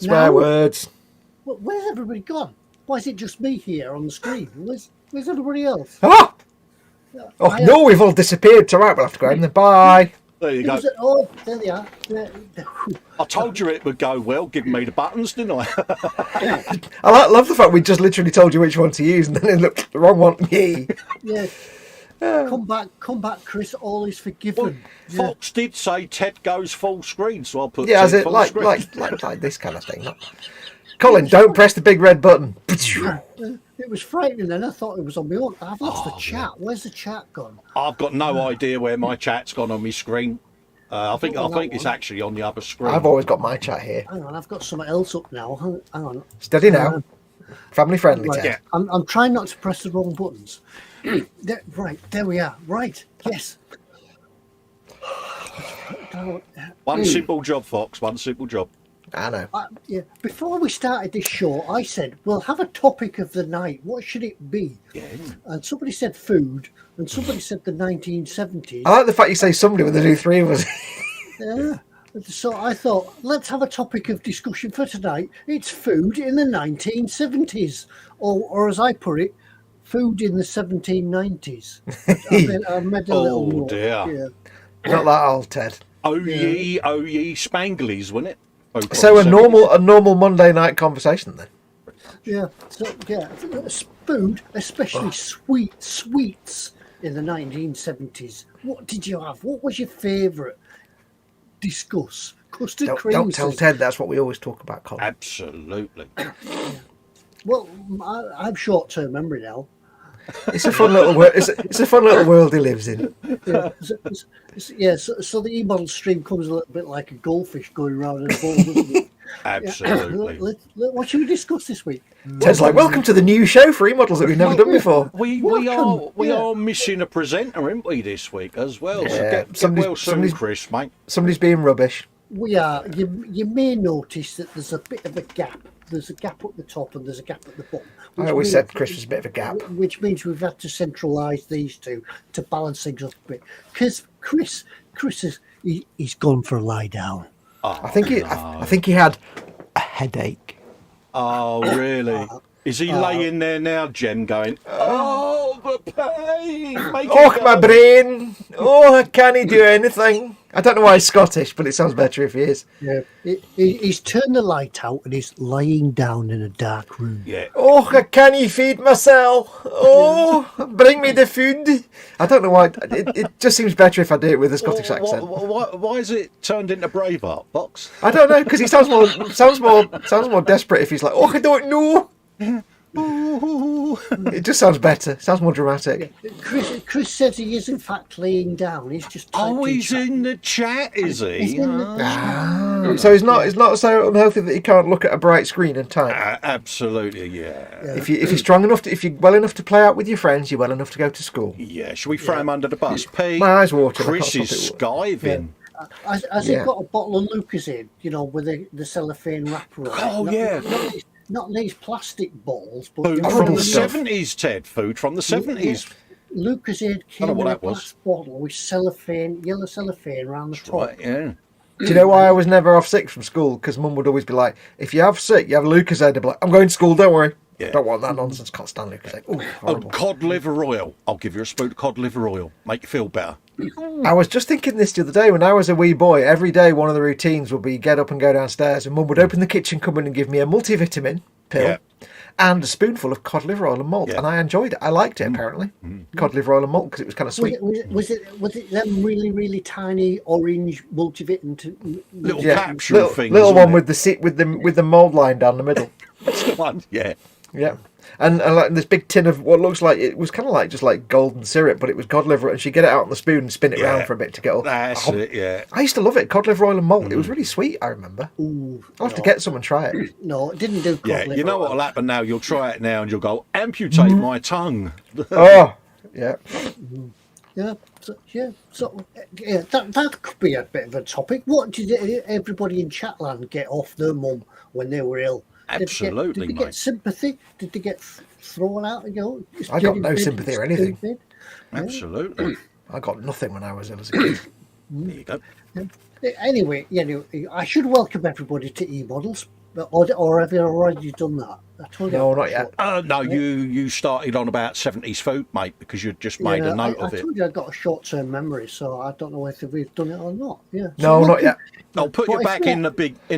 Swear words. Where's everybody gone? Why is it just me here on the screen? Where's everybody else? Ah! Oh, no, we've all disappeared. It's all right, we'll have to go in there. Bye. There you go. Oh, there they are. I told you it would go well, giving me the buttons, didn't I? I love the fact we just literally told you which one to use, and then it looked the wrong one. Yeah. Come back, Chris. All is forgiven. Well, Foxx did say Ted goes full screen, so I'll put Yeah, Ted as it full like screen. this kind of thing. Colin, don't press the big red button. It was frightening, and I thought it was on my own. I've lost the chat. Where's the chat gone? I've got no idea where my chat's gone on my screen. I think it's actually on the other screen. I've always got my chat here. Hang on, I've got something else up now. Hang on. Steady now. Family friendly. Right. Yeah. I'm trying not to press the wrong buttons. There we are. Right, yes. One simple job, Foxx. One simple job. I know. Yeah. Before we started this show, I said we'll have a topic of the night. What should it be? Yeah. And somebody said food, and somebody said the 1970s. I like the fact you say somebody when they do three of us. Yeah. So I thought, let's have a topic of discussion for tonight. It's food in the 1970s, or as I put it, food in the 1790s. I made a little note. Dear. Yeah. Not that old, Ted. Oh ye Spanglies, wasn't it? So a normal Monday night conversation then. Yeah. So food, especially sweets in the 1970s. What did you have? What was your favourite? Discuss. Custard cream. Don't tell Ted that's what we always talk about, Colin. Absolutely. Well, I have short-term memory now. It's a fun little world. It's a fun little world he lives in. Yeah. So the eModels stream comes a little bit like a goldfish going around in a bowl, doesn't it? Absolutely. What should we discuss this week? Ted's like, welcome to the new show for eModels that we've never done before. We are missing a presenter, aren't we, this week as well? Yeah. So get well soon, Chris, mate. Somebody's being rubbish. We are. You may notice that there's a bit of a gap. There's a gap at the top and there's a gap at the bottom. I always said Chris was a bit of a gap. Which means we've had to centralise these two to balance things up a bit. Because Chris he's gone for a lie down. Oh, I think he had a headache. Oh, really? Is he laying there now, Jen, going, oh, the pain! Oh, my brain! Oh, can he do anything? I don't know why he's Scottish, but it sounds better if he is. Yeah, he's turned the light out and he's lying down in a dark room. Yeah. Oh, can he feed myself? Oh, bring me the food. I don't know why. It just seems better if I do it with a Scottish accent. Why is it turned into Braveheart, Foxx? I don't know, because he sounds more desperate if he's like, oh, I don't know. It just sounds better. Sounds more dramatic. Chris says he is in fact laying down. He's just he's in the chat, is he? He's in the chat. So it's not so unhealthy that he can't look at a bright screen and type. Absolutely, yeah. If you're strong enough, if you're well enough to play out with your friends, you're well enough to go to school. Yeah. Should we throw him under the bus? Pete, my eyes water. Chris is skiving. Has he got a bottle of Lucozade? You know, with the cellophane wrapper. Oh yeah. Not these plastic balls, but food from the 70s, Ted. Food from the 70s. Lucozade came in a glass bottle with yellow cellophane around the top. Right, yeah. Do you know why I was never off sick from school? Because Mum would always be like, if you have sick, you have Lucozade. I'd be like, I'm going to school, don't worry. Yeah. Don't want that nonsense. Can't stand Lucozade. Cod liver oil. I'll give you a spoon of cod liver oil. Make you feel better. I was just thinking this the other day. When I was a wee boy, every day one of the routines would be get up and go downstairs, and Mum would open the kitchen cupboard and give me a multivitamin pill and a spoonful of cod liver oil and malt, and I enjoyed it. I liked it apparently. Cod liver oil and malt because it was kind of sweet. Was it them really tiny orange multivitamin little capsule things? Little one with the mold line down the middle. That's the one, yeah. Yeah. And like this big tin of what looks like, it was kind of like just like golden syrup, but it was cod liver, and she'd get it out on the spoon and spin it around for a bit to get all. That's it, yeah. I used to love it, cod liver oil and malt. It was really sweet, I remember. I'll have to get some and try it. No, it didn't do cod liver. You know what'll happen now? You'll try it now and you'll go, amputate my tongue. Oh, yeah. Yeah, that could be a bit of a topic. What did everybody in Chatland get off their mum when they were ill? Absolutely, did they get sympathy? Did they get thrown out and go? I got no sympathy or anything. Yeah. Absolutely. I got nothing when I was ill as a kid. There you go. Anyway, I should welcome everybody to eModels. Or have you already done that? I told you. No, I've got not yet. short- No, you started on about 70s food, mate, because you just made a note I of it. told you I got a short-term memory, so I don't know whether we've done it or not. Yeah. No, So not yet. I'll put you But if back we- in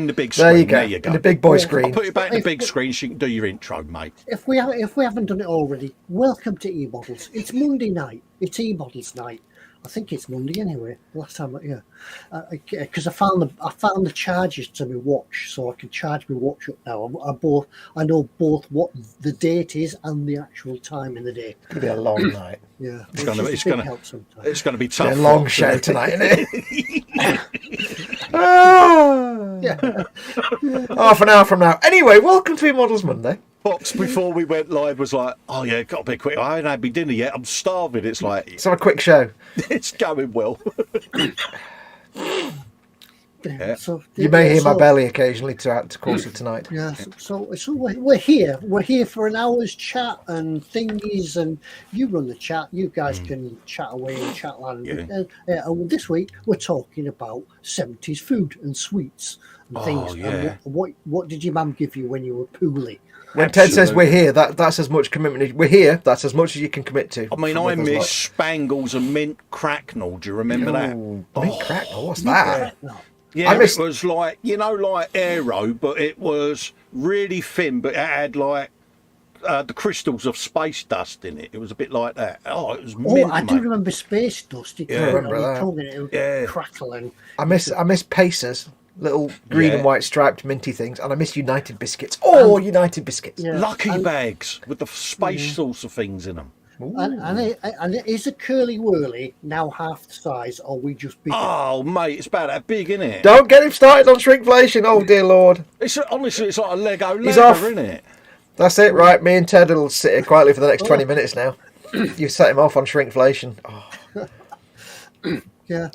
the big screen. There you go. There you go. In the big boy Yeah. screen. I'll put you back in the If big we- screen so you can do your intro, mate. If we haven't done it already, welcome to eModels. It's Monday night. It's eModels night. I think it's Monday anyway. Last time, because I found the charges to my watch, so I can charge my watch up now. I know both what the date is and the actual time in the day. It's gonna be a long night. Yeah, It's gonna be It's tough. a long Fox, show isn't it? tonight, isn't it? Ah. Yeah. Half an hour from now. Anyway, welcome to eModels Monday. Fox, before we went live, was like, "Oh yeah, got to be quick. I haven't had my dinner yet. I'm starving." It's like Let's have a quick show. it's going well. So, You may hear my so- belly occasionally throughout the course of tonight. Yeah, so we're here. We're here for an hour's chat and thingies, and you run the chat. You guys can chat away in chatland. Yeah. And this week we're talking about 70s food and sweets and things. yeah. And what did your mum give you when you were poorly? When Ted says Absolutely. we're here, that's as much commitment. We're here. That's as much as you can commit to. I mean, from I with us miss lot. Spangles and mint cracknel. Do you remember that? Ooh, mint cracknel. What's that? No. Yeah, I miss- it was like, like Aero, but it was really thin, but it had like the crystals of space dust in it. It was a bit like that. Oh, it was Oh, mint, I do mate. remember space dust. You Yeah. yeah, Remember on your that. tongue and it would Yeah. crackle and I miss Pacers, little green Yeah. and white striped minty things, and I miss United biscuits. Oh, United biscuits. yeah. Lucky and, bags with the space sauce of things in them. and is a curly whirly now half the size, or we just bigger? Oh, mate, it's about that big, isn't it? Don't get him started on shrinkflation. Oh dear Lord. It's honestly, it's like a Lego He's leather, off. isn't it? That's it, right? Me and Ted will sit here quietly for the next 20 minutes now. You set him off on shrinkflation. Oh, Yeah.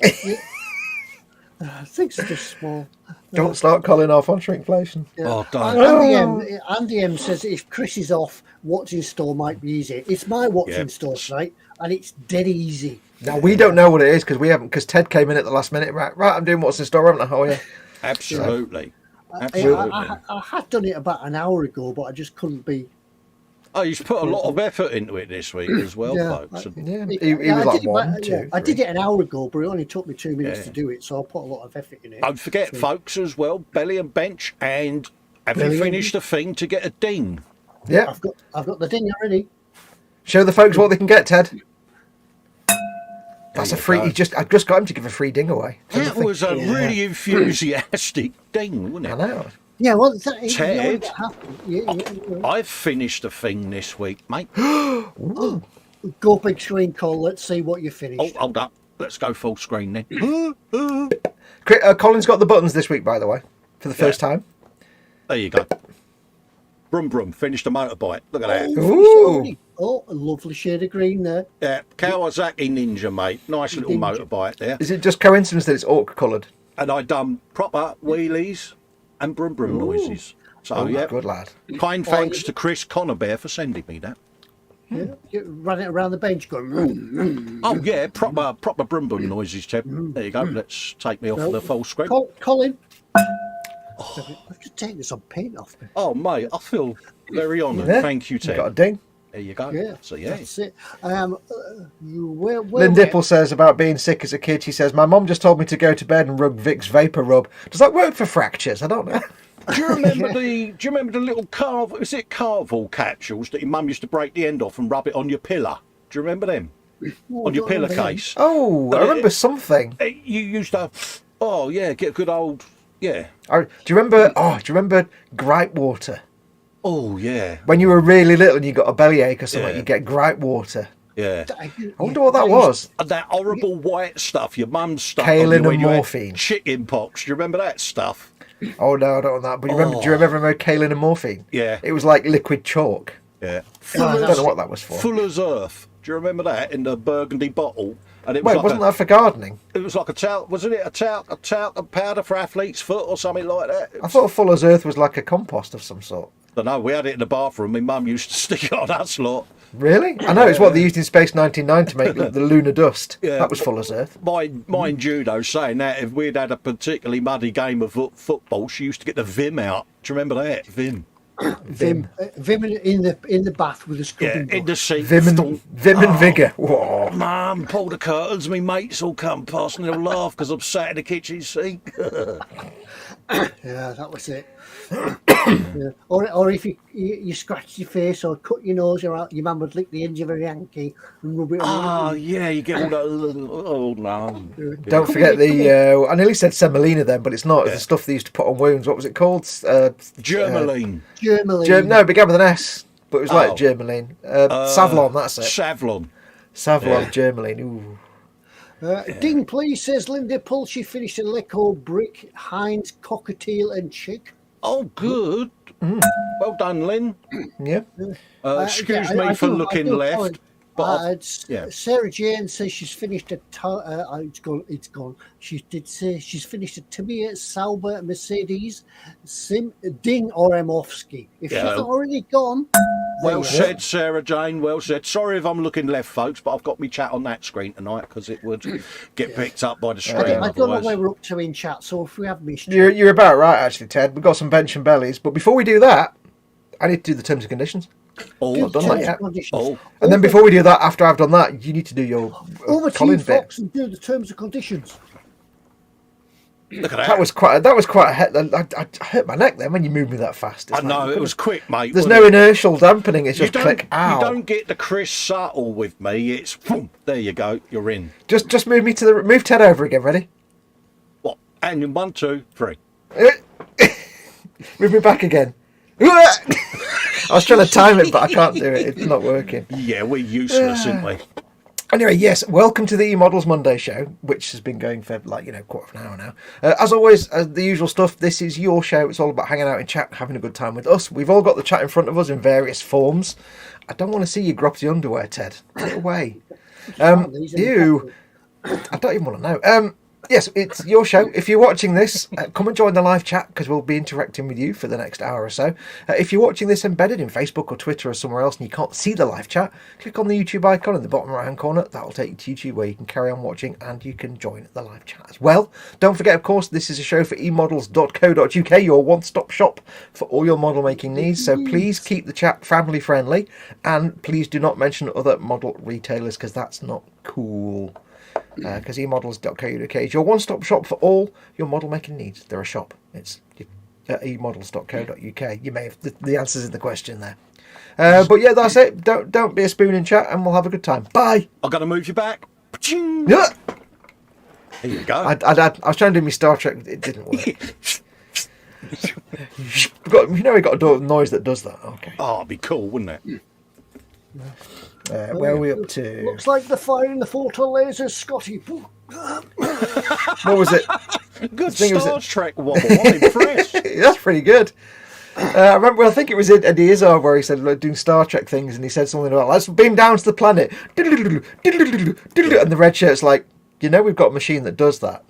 Things are just small. don't start Colin off on shrinkflation. Yeah. Oh, don't. Andy M says if Chris is off, watching store might be easy. It's my watching Yeah. store tonight, and it's dead easy. Now we don't know what it is because Ted came in at the last minute. Right, I'm doing what's in store, haven't I? Oh yeah. Absolutely. I Absolutely. had done it about an hour ago, but I just couldn't be. Oh, you've put a lot of effort into it this week as well, Yeah, folks. Yeah, he Yeah, was I like did it one, about- two. yeah, I did three. it an hour ago, but it only took me 2 minutes Yeah. to do it, so I put a lot of effort in it. Don't forget, folks, as well, belly and bench, and have Belly you and- finished the thing to get a ding? Yeah. I've got the ding already. Show the folks what they can get, Ted. That's There a you free. go. I just got him to give a free ding away. That was a really enthusiastic ding, wasn't I it? know. Yeah, well, that, Ted? yeah. I've finished the thing this week, mate. Go big screen call. Let's see what you Oh, finished. hold up. Let's go full screen then. Colin's got the buttons this week, by the way, for the first time. There you go. Brum brum. Finished a motorbike. Look at that. Ooh. Oh, a lovely shade of green there. Yeah, Kawasaki Ninja, mate. Nice little Ninja. motorbike there. Is it just coincidence that it's ochre coloured? And I done proper wheelies and brum brum noises. So Oh, yeah, good lad. kind thanks to Chris Connerbear for sending me that. Yeah, you run it around the bench going. "Vroom, vroom." Oh yeah, proper brum brum noises, Ted. There you go. Let's take me off the full screen. Colin. I've just taken some paint off me. Oh mate, I feel very honoured. Yeah. Thank you, Got a Ted. ding. There you go. Yeah, So yeah. that's it. Where Lynn Dipple says about being sick as a kid. She says, "My mum just told me to go to bed and rub Vicks Vapor Rub. Does that work for fractures? I don't know." Do you remember the little Carvel capsules that your mum used to break the end off and rub it on your pillow? Do you remember them? On your pillowcase? Oh, I remember something. You used to, oh yeah, get a good old, yeah. Do you remember? Oh, do you remember gripe water? Oh yeah, When you were really little and you got a bellyache or something, Yeah. you get gripe water. yeah. I wonder what that was. And that horrible white stuff your mum stuck Kaolin on you when and you had morphine. chicken pox. Do you remember that stuff? Oh no, I don't want that. But do you remember Kaolin and morphine? Yeah. It was like liquid chalk. Yeah. I don't know what that was for. Fuller's Earth. Do you remember that in the burgundy bottle? And it was Wait, like wasn't that for gardening? It was like a talc, wasn't it? A talc powder for athlete's foot or something like that. I thought Fuller's Earth was like a compost of some sort. I don't know. We had it in the bathroom. My mum used to stick it on us lot. Really? I know it's what they used in Space 99 to make the lunar dust. Yeah. That was full as Earth. Mind you, though, saying that if we'd had a particularly muddy game of football, she used to get the Vim out. Do you remember that? Vim. Vim in the bath with a scrubbing In the seat. Vim and Vigour. Whoa. Mum, pull the curtains. Me mates will come past and they'll laugh because I'm sat in the kitchen sink. Yeah, that was it. Yeah. Or if you scratched your face or cut your nose, your mum would lick the edge of her Yankee and rub it on. Oh, yeah, you get all that. Oh, no. Don't forget I nearly said semolina then, but it's not. It's the stuff they used to put on wounds. What was it called? Germaline. Germaline. No, it began with an S, but it was like Germaline. Savlon, that's it. Savlon. Savlon, Germaline. Ooh. Ding, please, says Linda Pull. She finished a Leco brick, Heinz, cockatiel and chick. Oh, good. Well done, Lynn. Yeah. Excuse me for looking left. But Sarah Jane says she's finished a. It's gone. She did say she's finished a Tamiya, Sauber, Mercedes, Ding or Emofsky. If she's not already gone. Well said, Sarah Jane. Well said. Sorry if I'm looking left, folks, but I've got me chat on that screen tonight because it would get picked up by the screen. I don't know where we're up to in chat, so if we have missed you're about right, actually, Ted. We've got some bench and bellies, but before we do that, I need to do the terms and conditions. Not done that yet. And then before we do that, after I've done that, you need to do your Colin bit. Foxx, and do the terms and conditions. Look at that. That was quite I hurt my neck then when you moved me that fast. I know, it was quick, mate. There's no inertial dampening. It's just click. Ow. You don't get the Chris Subtle with me. It's boom, there you go. You're in. Just move me to move Ted over again. Ready? What? And 1, 2, 3. Move me back again. I was trying to time it, but I can't do it. It's not working. Yeah, we're useless, aren't we? Anyway, yes, welcome to the eModels Monday show, which has been going for quarter of an hour now. As always, the usual stuff, this is your show. It's all about hanging out in chat, having a good time with us. We've all got the chat in front of us in various forms. I don't want to see your grotty underwear, Ted. Get away. I don't even want to know. Yes, it's your show. If you're watching this, come and join the live chat because we'll be interacting with you for the next hour or so. If you're watching this embedded in Facebook or Twitter or somewhere else and you can't see the live chat, click on the YouTube icon in the bottom right hand corner. That'll take you to YouTube where you can carry on watching and you can join the live chat as well. Don't forget, of course, this is a show for eModels.co.uk, your one-stop shop for all your model making needs. So please keep the chat family friendly and please do not mention other model retailers because that's not cool. Because eModels.co.uk is your one-stop shop for all your model making needs. They're a shop. It's eModels.co.uk. You may have the answers in the question there. But yeah, that's it. Don't be a spoon in chat, and we'll have a good time. Bye. I'm gonna move you back. Yeah. There you go. I was trying to do my Star Trek. It didn't work. We got a noise that does that. Okay. Oh, it'd be cool, wouldn't it? Where are we up to? Looks like the fire in the photo lasers, Scotty. What was it? Good Star Trek wobble. I'm impressed. That's pretty good. I remember, I think it was in Eddie Izzard where he said doing Star Trek things, and he said something about let's beam down to the planet, and the red shirt's like, we've got a machine that does that.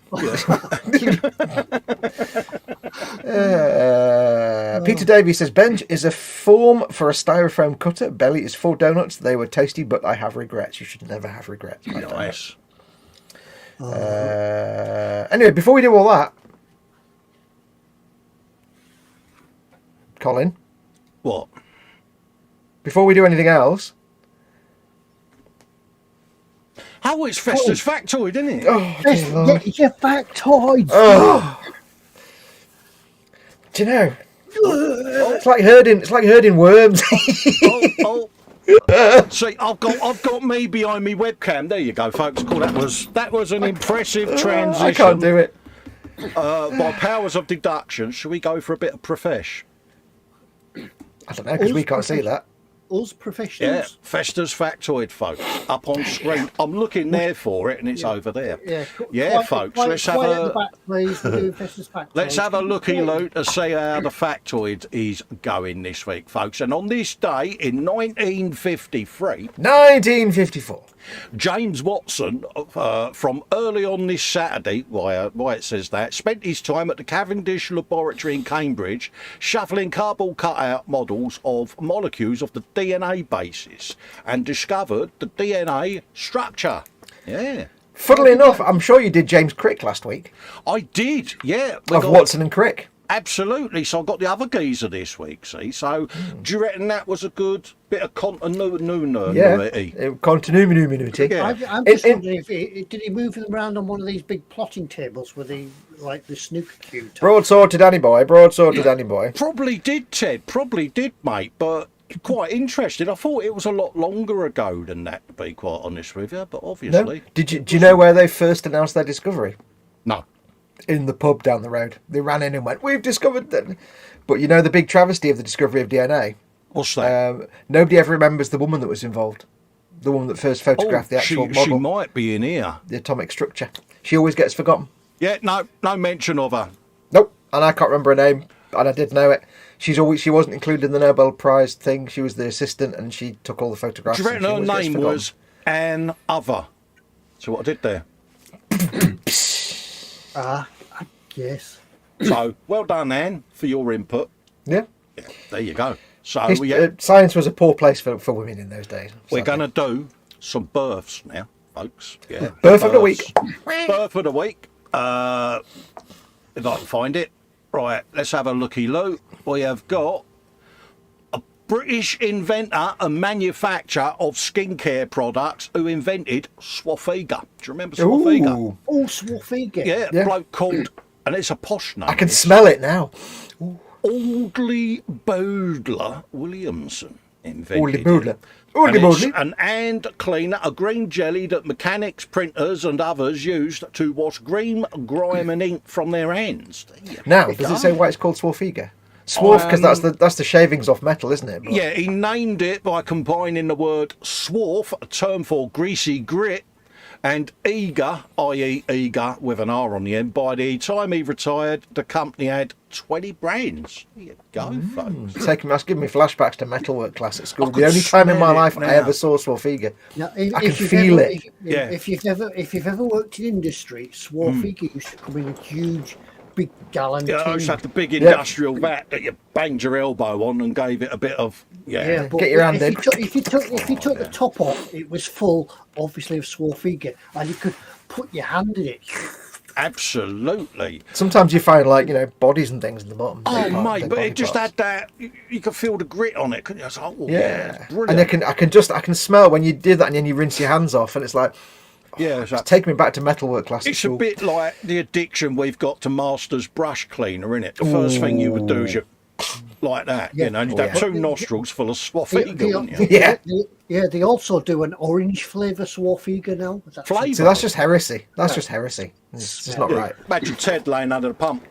Peter Davies says bench is a form for a styrofoam cutter. Belly is 4 donuts. They were tasty, but I have regrets. You should never have regrets. Nice. Anyway, before we do all that, Colin. What? Before we do anything else. Oh, it's Festa's factoid, isn't it? Oh, your factoids. Oh. Do you know? It's like herding worms. See, I've got me behind me webcam. There you go, folks. Cool. That was an impressive transition. I can't do it. By powers of deduction, shall we go for a bit of profesh? I don't know because we can't see that. Us professionals. Yeah, Festa's factoid, folks, up on screen. I'm looking there for it, and it's over there. Yeah, folks. Let's have a back, please. We're doing Festa's factoid. Let's have a looky-look to see how the factoid is going this week, folks. And on this day in 1953, 1954, James Watson, from early on this Saturday, why it says that, spent his time at the Cavendish Laboratory in Cambridge shuffling cardboard cutout models of molecules of the DNA basis and discovered the DNA structure. Yeah. Funnily enough, I'm sure you did James Crick last week. I did, yeah. Of Watson and Crick. Absolutely. So I got the other geezer this week, see? So do you reckon that was a good bit of continuity? Continuity. Yeah. I'm just wondering if did he move them around on one of these big plotting tables with the snooker cue? Broadsword to Danny Boy, broadsword to Danny Boy. Probably did, Ted. Probably did, mate. But quite interested. I thought it was a lot longer ago than that, to be quite honest with you. But obviously, No? Do you know where they first announced their discovery? No. In the pub down the road. They ran in and went, "We've discovered that." But you know the big travesty of the discovery of DNA? What's that? Nobody ever remembers the woman that was involved. The woman that first photographed the actual model. She might be in here. The atomic structure. She always gets forgotten. Yeah, no mention of her. Nope. And I can't remember her name, and I did know it. She wasn't included in the Nobel Prize thing. She was the assistant, and she took all the photographs. Do you reckon her name was Anne Other? So what I did there. I guess. So well done, Anne, for your input. Yeah. There you go. So science was a poor place for women in those days. We're going to do some births now, folks. Yeah. Birth of the week. Birth of the week. If I can find it. Right, let's have a looky-loo. We have got a British inventor and manufacturer of skincare products who invented Swafiga. Do you remember Swafiga? Ooh. Oh, Swafiga. Yeah, a bloke called, and it's a posh name. I can smell it now. Audley Bowdler Williamson invented Audley Bowdler. it. Audley And it's Bowdler. an hand cleaner, a green jelly that mechanics, printers and others used to wash green, grime and ink from their hands. Now, does it say why it's called Swafiga? Swarf, because that's the shavings off metal, isn't it? But... Yeah, he named it by combining the word swarf, a term for greasy grit, and eager, i.e. eager with an R on the end. By the time he retired, the company had 20 brands. There you go, folks. That's giving me flashbacks to metalwork class at school. The only time in my life I ever saw Swafiga. Now, I can feel it. If you've ever worked in industry, Swafiga used to come in a huge, big gallon tin. Yeah, I used to have the big industrial vat that you banged your elbow on and gave it a bit of But get your hand in. If you took the top off, it was full, obviously, of Swafiga, and you could put your hand in it. Absolutely. Sometimes you find bodies and things in the bottom. Oh mate, but it just had that. You could feel the grit on it, couldn't you? I was like, oh, Yeah, brilliant. and I can smell when you did that, and then you rinse your hands off, and it's like, Yeah, it's taking me back to metalwork class. it's a bit like the addiction we've got to Masters brush cleaner, isn't it? The first thing you would do is you like that, Yeah. and you'd have two nostrils full of Swafiga, wouldn't you? Yeah. They also do an orange flavour Swafiga now. Flavour? So that's just heresy. That's just heresy. It's just not right. Imagine Ted laying under the pump.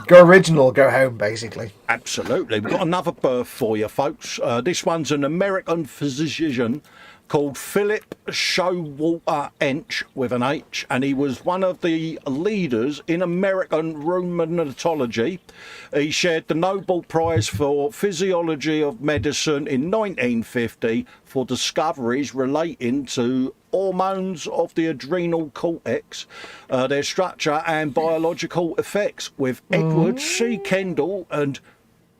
Go original, go home, basically. Absolutely. We've got another birth for you, folks. This one's an American physician called Philip Showalter Ench with an H, and he was one of the leaders in American rheumatology. He shared the Nobel Prize for Physiology of Medicine in 1950 for discoveries relating to hormones of the adrenal cortex, their structure and biological effects, with Edward C. Kendall and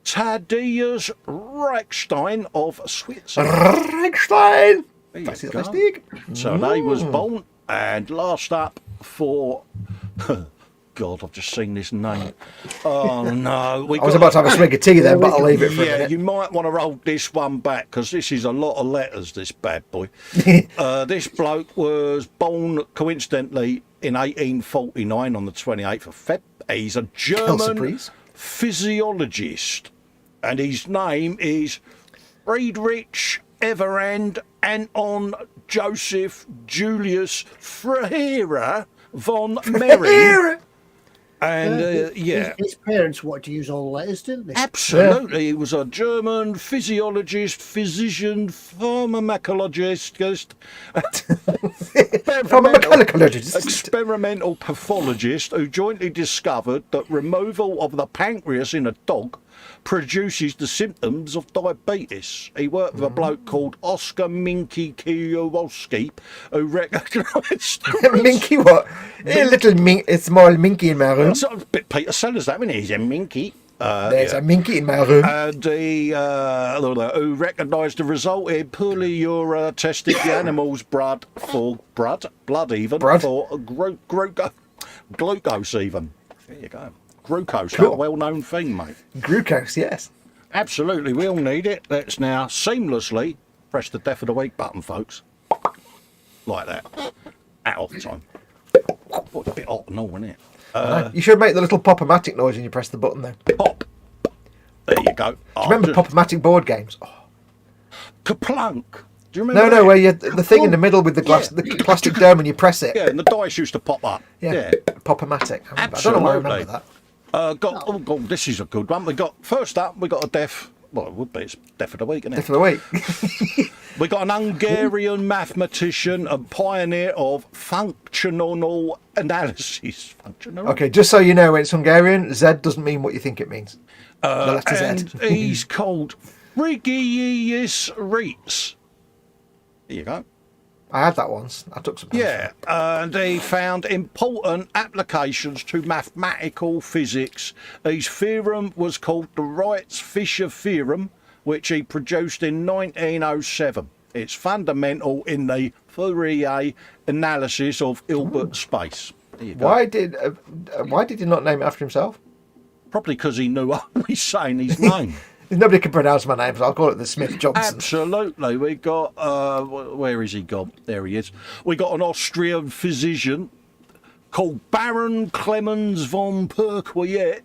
Thaddeus Reichstein of Switzerland. Reichstein! That's his So they was born, and last up for... God, I've just seen this name. Oh, no. I was about to have a swig of tea then, but I'll leave it for a minute. You might want to roll this one back, because this is a lot of letters, this bad boy. This bloke was born, coincidentally, in 1849 on the 28th of Feb. He's a German physiologist, and his name is Friedrich Everand Anton Joseph Julius Freire von Mering. And his parents wanted to use all the letters, didn't they? Absolutely. He was a German physiologist, physician, pharmacologist, experimental pathologist who jointly discovered that removal of the pancreas in a dog produces the symptoms of diabetes. He worked with a bloke called Oscar Minky Kowalski, who recognised... Minky what? A little a small minky in my room. That's a bit Peter Sellers, that, isn't it? He's a minky. There's a minky in my room. And he, who recognised the result in poorly tested the animal's blood for glucose even. There you go. Glucose, Cool. a well-known thing, mate. Glucose, yes. Absolutely, we all need it. Let's now seamlessly press the Death of the Week button, folks. Like that. Out of time. Oh, it's a bit hot and all, isn't it? You should make the little pop-o-matic noise when you press the button, though. Do Pop. There you go. you remember pop-o-matic board games? Oh. Kaplunk. Do you remember No, that? where you the thing in the middle with the glass, the plastic dome, and you press it. Yeah, and the dice used to pop up. Yeah, Pop-o-matic. I don't know why I remember that. Oh, God, this is a good one. First up, we got a death. Well, it would be. It's Death of the Week, isn't it? Death of the week. We got an Hungarian mathematician and pioneer of functional analysis. Okay, just so you know, when it's Hungarian, Z doesn't mean what you think it means. The letter And Z. he's called Frigyes Reitz. There you go. I had that once. I took some. Yeah, and he found important applications to mathematical physics. His theorem was called the Wright-Fisher theorem, which he produced in 1907. It's fundamental in the Fourier analysis of Hilbert space. There you go. Why did he not name it after himself? Probably because he knew I was saying his name. Nobody can pronounce my name, so I'll call it the Smith Johnson. Absolutely. We got, where is he gone? There he is. We got an Austrian physician called Baron Clemens von Perquoyet,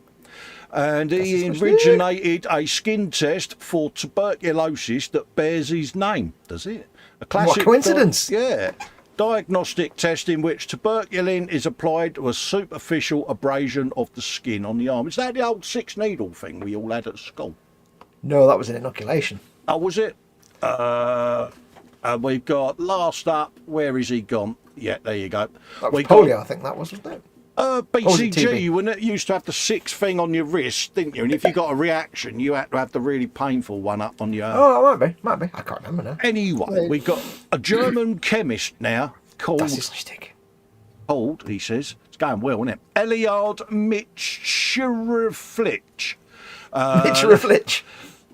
and he originated a skin test for tuberculosis that bears his name. Does it? A classic. What coincidence? Yeah. Diagnostic test in which tuberculin is applied to a superficial abrasion of the skin on the arm. Is that the old 6-needle thing we all had at school? No, that was an inoculation. Oh, was it? And we've got last up. Where is he gone? Yeah, there you go. That was We polio, I think that was, wasn't it? got was it BCG. TB? When it used to have the 6 thing on your wrist, didn't you? And if you got a reaction, you had to have the really painful one up on your. Oh, that might be. I can't remember now. Anyway, we got a German chemist now called. That's his stick. He says it's going well, isn't it? Eliard Mitschriflich. Picture of Flitch.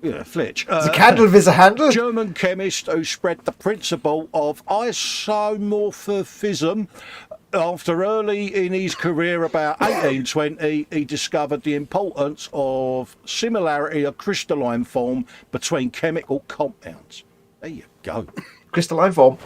Yeah, Flitch. The candle is a handle. German chemist who spread the principle of isomorphism. After early in his career, about 1820, he discovered the importance of similarity of crystalline form between chemical compounds. There you go. Crystalline form.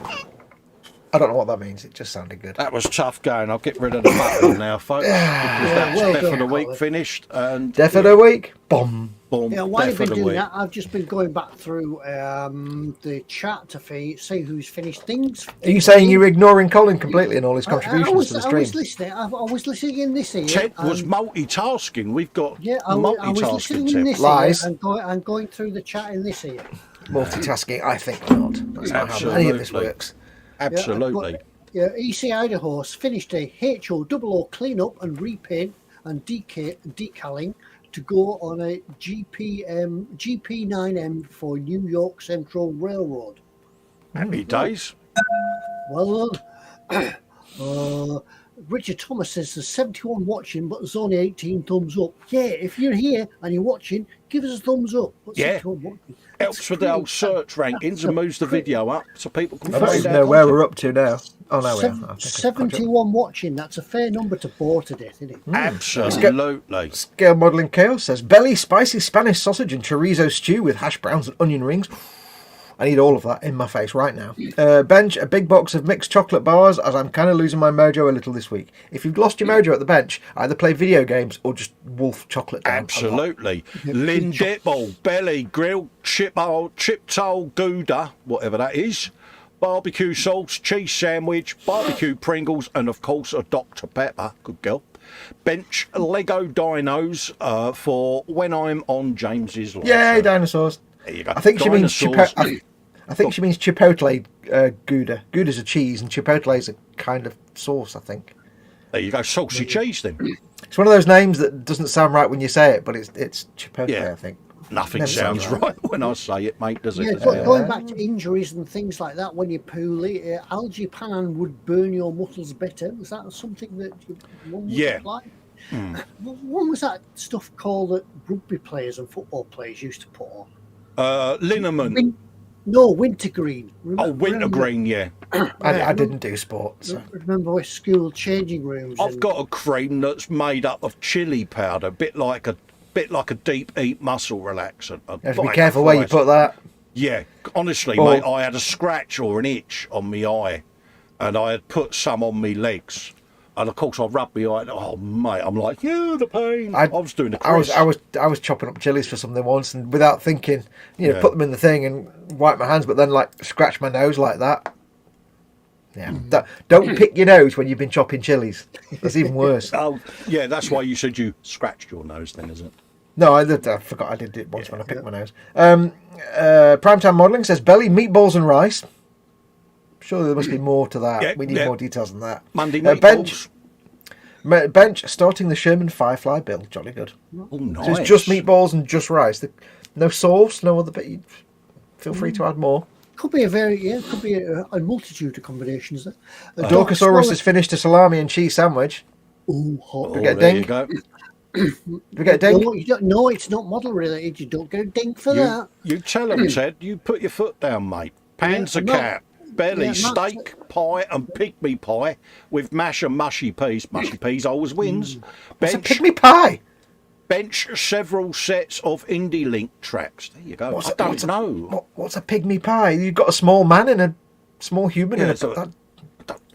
I don't know what that means. It just sounded good. That was tough going. I'll get rid of the button now, folks, because that's well Death done, of the Week Colin. finished. And Death of the week. Boom. boom, Yeah, while Death you've been of the doing Week. that, I've just been going back through the chat to see who's finished things. Are you saying you're ignoring Colin completely and all his I contributions to the I stream? was listening. I was listening in this ear. Ted was and- multitasking. We've got Yeah, I was listening multitasking, in Ted. this Lies. ear and going through the chat in this ear. Multitasking? I think not. That's not how any of this Absolutely. works. Absolutely. Yeah, EC Idaho finished a HO00 cleanup and repaint and decaling to go on a GP9M for New York Central Railroad. Happy days. Well done. Richard Thomas says there's 71 watching, but there's only 18 thumbs up. Yeah, if you're here and you're watching, give us a thumbs up. But Yeah. 71 watching. Helps with the old search rankings and moves the video up so people can I don't find even out. know where we're up to now. Oh, no, we are. I think I've got you. 71 watching. That's a fair number to bore to death, isn't it? Absolutely. Scale Modelling Chaos says belly, spicy Spanish sausage and chorizo stew with hash browns and onion rings. I need all of that in my face right now. Bench, a big box of mixed chocolate bars, as I'm kind of losing my mojo a little this week. If you've lost your mojo at the bench, either play video games or just wolf chocolate down. Absolutely. Lindipple, belly, grilled chiptole gouda, whatever that is, barbecue sauce, cheese sandwich, barbecue Pringles, and of course a Dr. Pepper. Good girl. Bench Lego dinos for when I'm on James's live Yay, show. dinosaurs. There you go. I think she means Dinosaurs. I think she means chipotle Gouda. Gouda's a cheese and chipotle is a kind of sauce, I think. There you go, saucy cheese then. It's one of those names that doesn't sound right when you say it, but it's Chipotle, Yeah. I think. Nothing Never sounds right when I say it, mate, does it? Yeah, going back to injuries and things like that, when you're poorly, algae-pan would burn your muscles better. Was that something that one would apply? What was that stuff called that rugby players and football players used to put on? Liniment. Wintergreen. Wintergreen, yeah. I didn't do sport. So. Remember with school changing rooms? I've got a cream that's made up of chili powder, a bit like a deep heat muscle relaxant. You have to be careful where you put that. Yeah, honestly, mate, I had a scratch or an itch on my eye, and I had put some on my legs. And of course, I rubbed my eye. Oh, mate, I'm like, the pain. I was doing a I was chopping up chilies for something once, and without thinking, put them in the thing and wipe my hands, but then like scratch my nose like that. Yeah, don't pick your nose when you've been chopping chilies. That's even worse. Oh, yeah, that's why you said you scratched your nose then, isn't it? No, I forgot I did it once when I picked my nose. Primetime Modelling says belly, meatballs and rice. Surely there must be more to that. Yeah, we need more details than that. Monday meatballs. Bench starting the Sherman Firefly bill. Jolly good. Oh, nice. So it's just meatballs and just rice. No sauce, no other bit. Feel free to add more. Could be a multitude of combinations there. Dorcosaurus has finished a salami and cheese sandwich. Oh, hot. Do we get a there ding? you go. Do we get a ding? No, you don't, no, it's not model related. You don't get a ding for that. You tell them, Ted, you put your foot down, mate. Pans a cat, belly, steak, pie and pygmy pie with mash and mushy peas. Mushy peas always wins. It's a pygmy pie. Bench several sets of Indie Link tracks. There you go. I don't know. What's a pygmy pie? You've got a small man and a small human in a... Did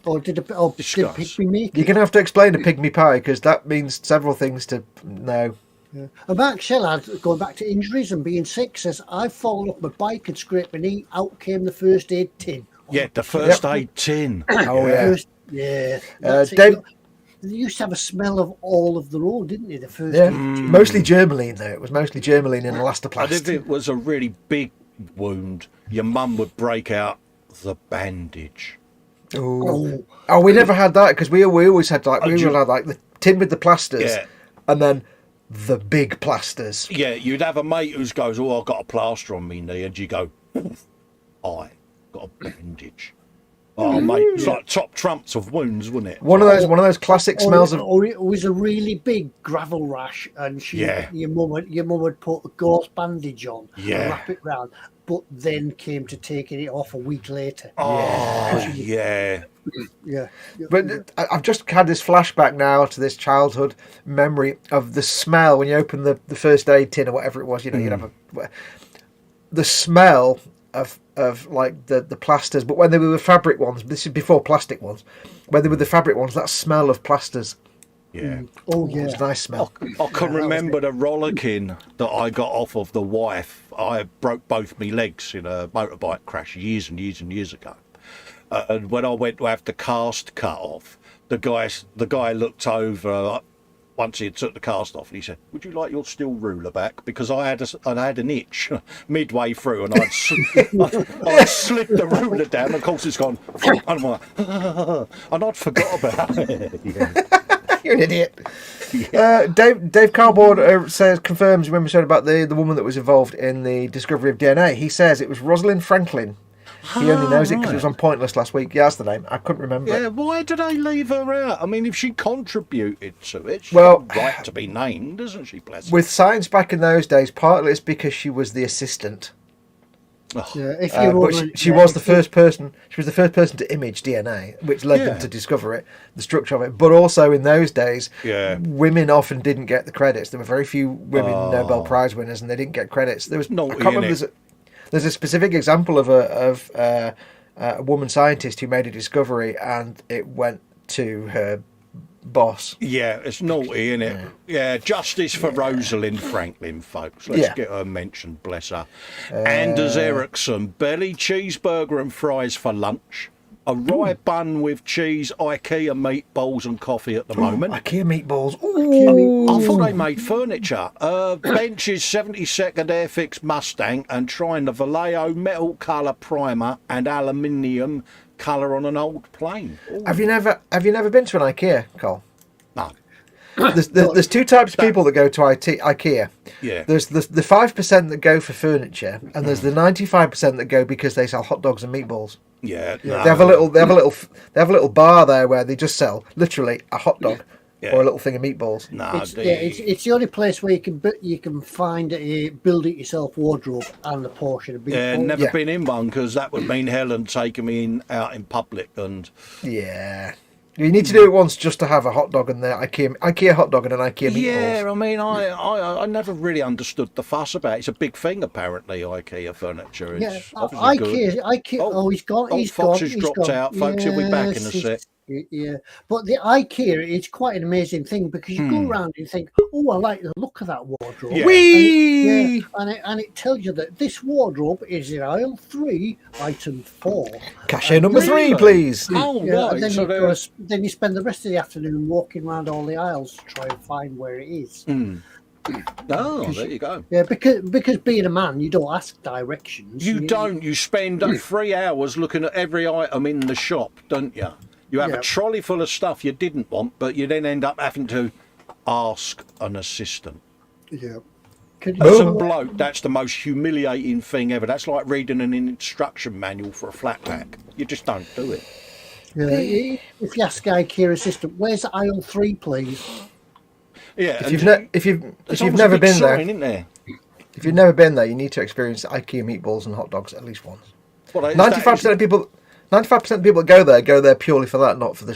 pygmy make it? You're going to have to explain a pygmy pie, because that means several things to know. Yeah. And Mark Shellad, going back to injuries and being sick, says, I've fallen off my bike and scraped my knee. Out came the first aid tin. Yeah, the first aid tin. Oh, yeah. Dave... They used to have a smell of all of their own, didn't they? The first mostly germaline, though. It was mostly germaline and elastoplast. And if it was a really big wound, your mum would break out the bandage. Oh, we never had that, because we always had like had like the tin with the plasters, and then the big plasters. Yeah, you'd have a mate who goes, "Oh, I've got a plaster on me knee," and you go, "I got a bandage." Oh, mate, it's like top trumps of wounds, wasn't it? One of those classic smells of. Or it was a really big gravel rash, and your mum would put a gauze bandage on and wrap it round, but then came to taking it off a week later. Oh, yeah. But I've just had this flashback now to this childhood memory of the smell when you open the first aid tin or whatever it was. You'd have the smell of like the plasters, but when they were the fabric ones, this is before plastic ones, when they were the fabric ones, that smell of plasters. Yeah. Oh, yeah. It's a nice smell. I can remember the rollicking that I got off of the wife. I broke both my legs in a motorbike crash years and years and years ago. And when I went to have the cast cut off, the guy looked over once he had took the cast off, and he said, "Would you like your steel ruler back?" Because I had an itch midway through, and I'd slid the ruler down. And of course, it's gone. And I'm like, and I'd forgot about it. You're an idiot. Dave Cardboard confirms when we said about the woman that was involved in the discovery of DNA. He says it was Rosalind Franklin. He only knows it because it was on Pointless last week. Yeah, that's the name. I couldn't remember. Yeah, why did they leave her out? I mean, if she contributed to it, she's got right to be named, doesn't she, bless her? With science back in those days, partly it's because she was the assistant. She was the first person. She was the first person to image DNA, which led them to discover it, the structure of it. But also in those days, women often didn't get the credits. There were very few women Nobel Prize winners, and they didn't get credits. There was I can't remember. There's a specific example of a woman scientist who made a discovery, and it went to her boss. Yeah, it's naughty, isn't it? Yeah, justice for Rosalind Franklin, folks. Let's get her mentioned, bless her. Anders Ericsson, belly cheeseburger and fries for lunch. A rye bun with cheese, IKEA meatballs and coffee at the moment. IKEA meatballs. Ooh. I thought they made furniture. Bench's 72nd Airfix Mustang and trying the Vallejo metal colour primer and aluminium colour on an old plane. Ooh. Have you never been to an IKEA, Cole? No. There's two types of people that go to IKEA. Yeah. There's the 5% that go for furniture, and there's the 95% that go because they sell hot dogs and meatballs. Yeah. They have a little bar there where they just sell literally a hot dog or a little thing of meatballs. No, it's the only place where you can find a build it yourself wardrobe and a portion of meatballs. Yeah, never been in one because that would mean Helen taking me out in public and. Yeah. You need to do it once just to have a hot dog and the IKEA hot dog and an IKEA meatballs. Yeah, I mean, I never really understood the fuss about it. It's a big thing, apparently, IKEA furniture. It's obviously good. IKEA. Oh, he's gone. Foxx has dropped out. Folks, he'll be back in a sec. Yeah, but the IKEA is quite an amazing thing because you go around and think, "Oh, I like the look of that wardrobe." Yeah. And it tells you that this wardrobe is in aisle 3, item 4. Cashier number 3, please. Oh, Yeah, right. and then you spend the rest of the afternoon walking around all the aisles to try and find where it is. Oh, there you go. Yeah, because being a man, you don't ask directions. You don't. You spend 3 hours looking at every item in the shop, don't you? You have a trolley full of stuff you didn't want, but you then end up having to ask an assistant. Yeah. As a bloke, that's the most humiliating thing ever. That's like reading an instruction manual for a flat pack. You just don't do it. Yeah. If you ask IKEA assistant, where's aisle 3, please? Yeah. If you've never been there, isn't there? if you've never been there, you need to experience IKEA meatballs and hot dogs at least once. 95% of people. 95% of people that go there purely for that, not for the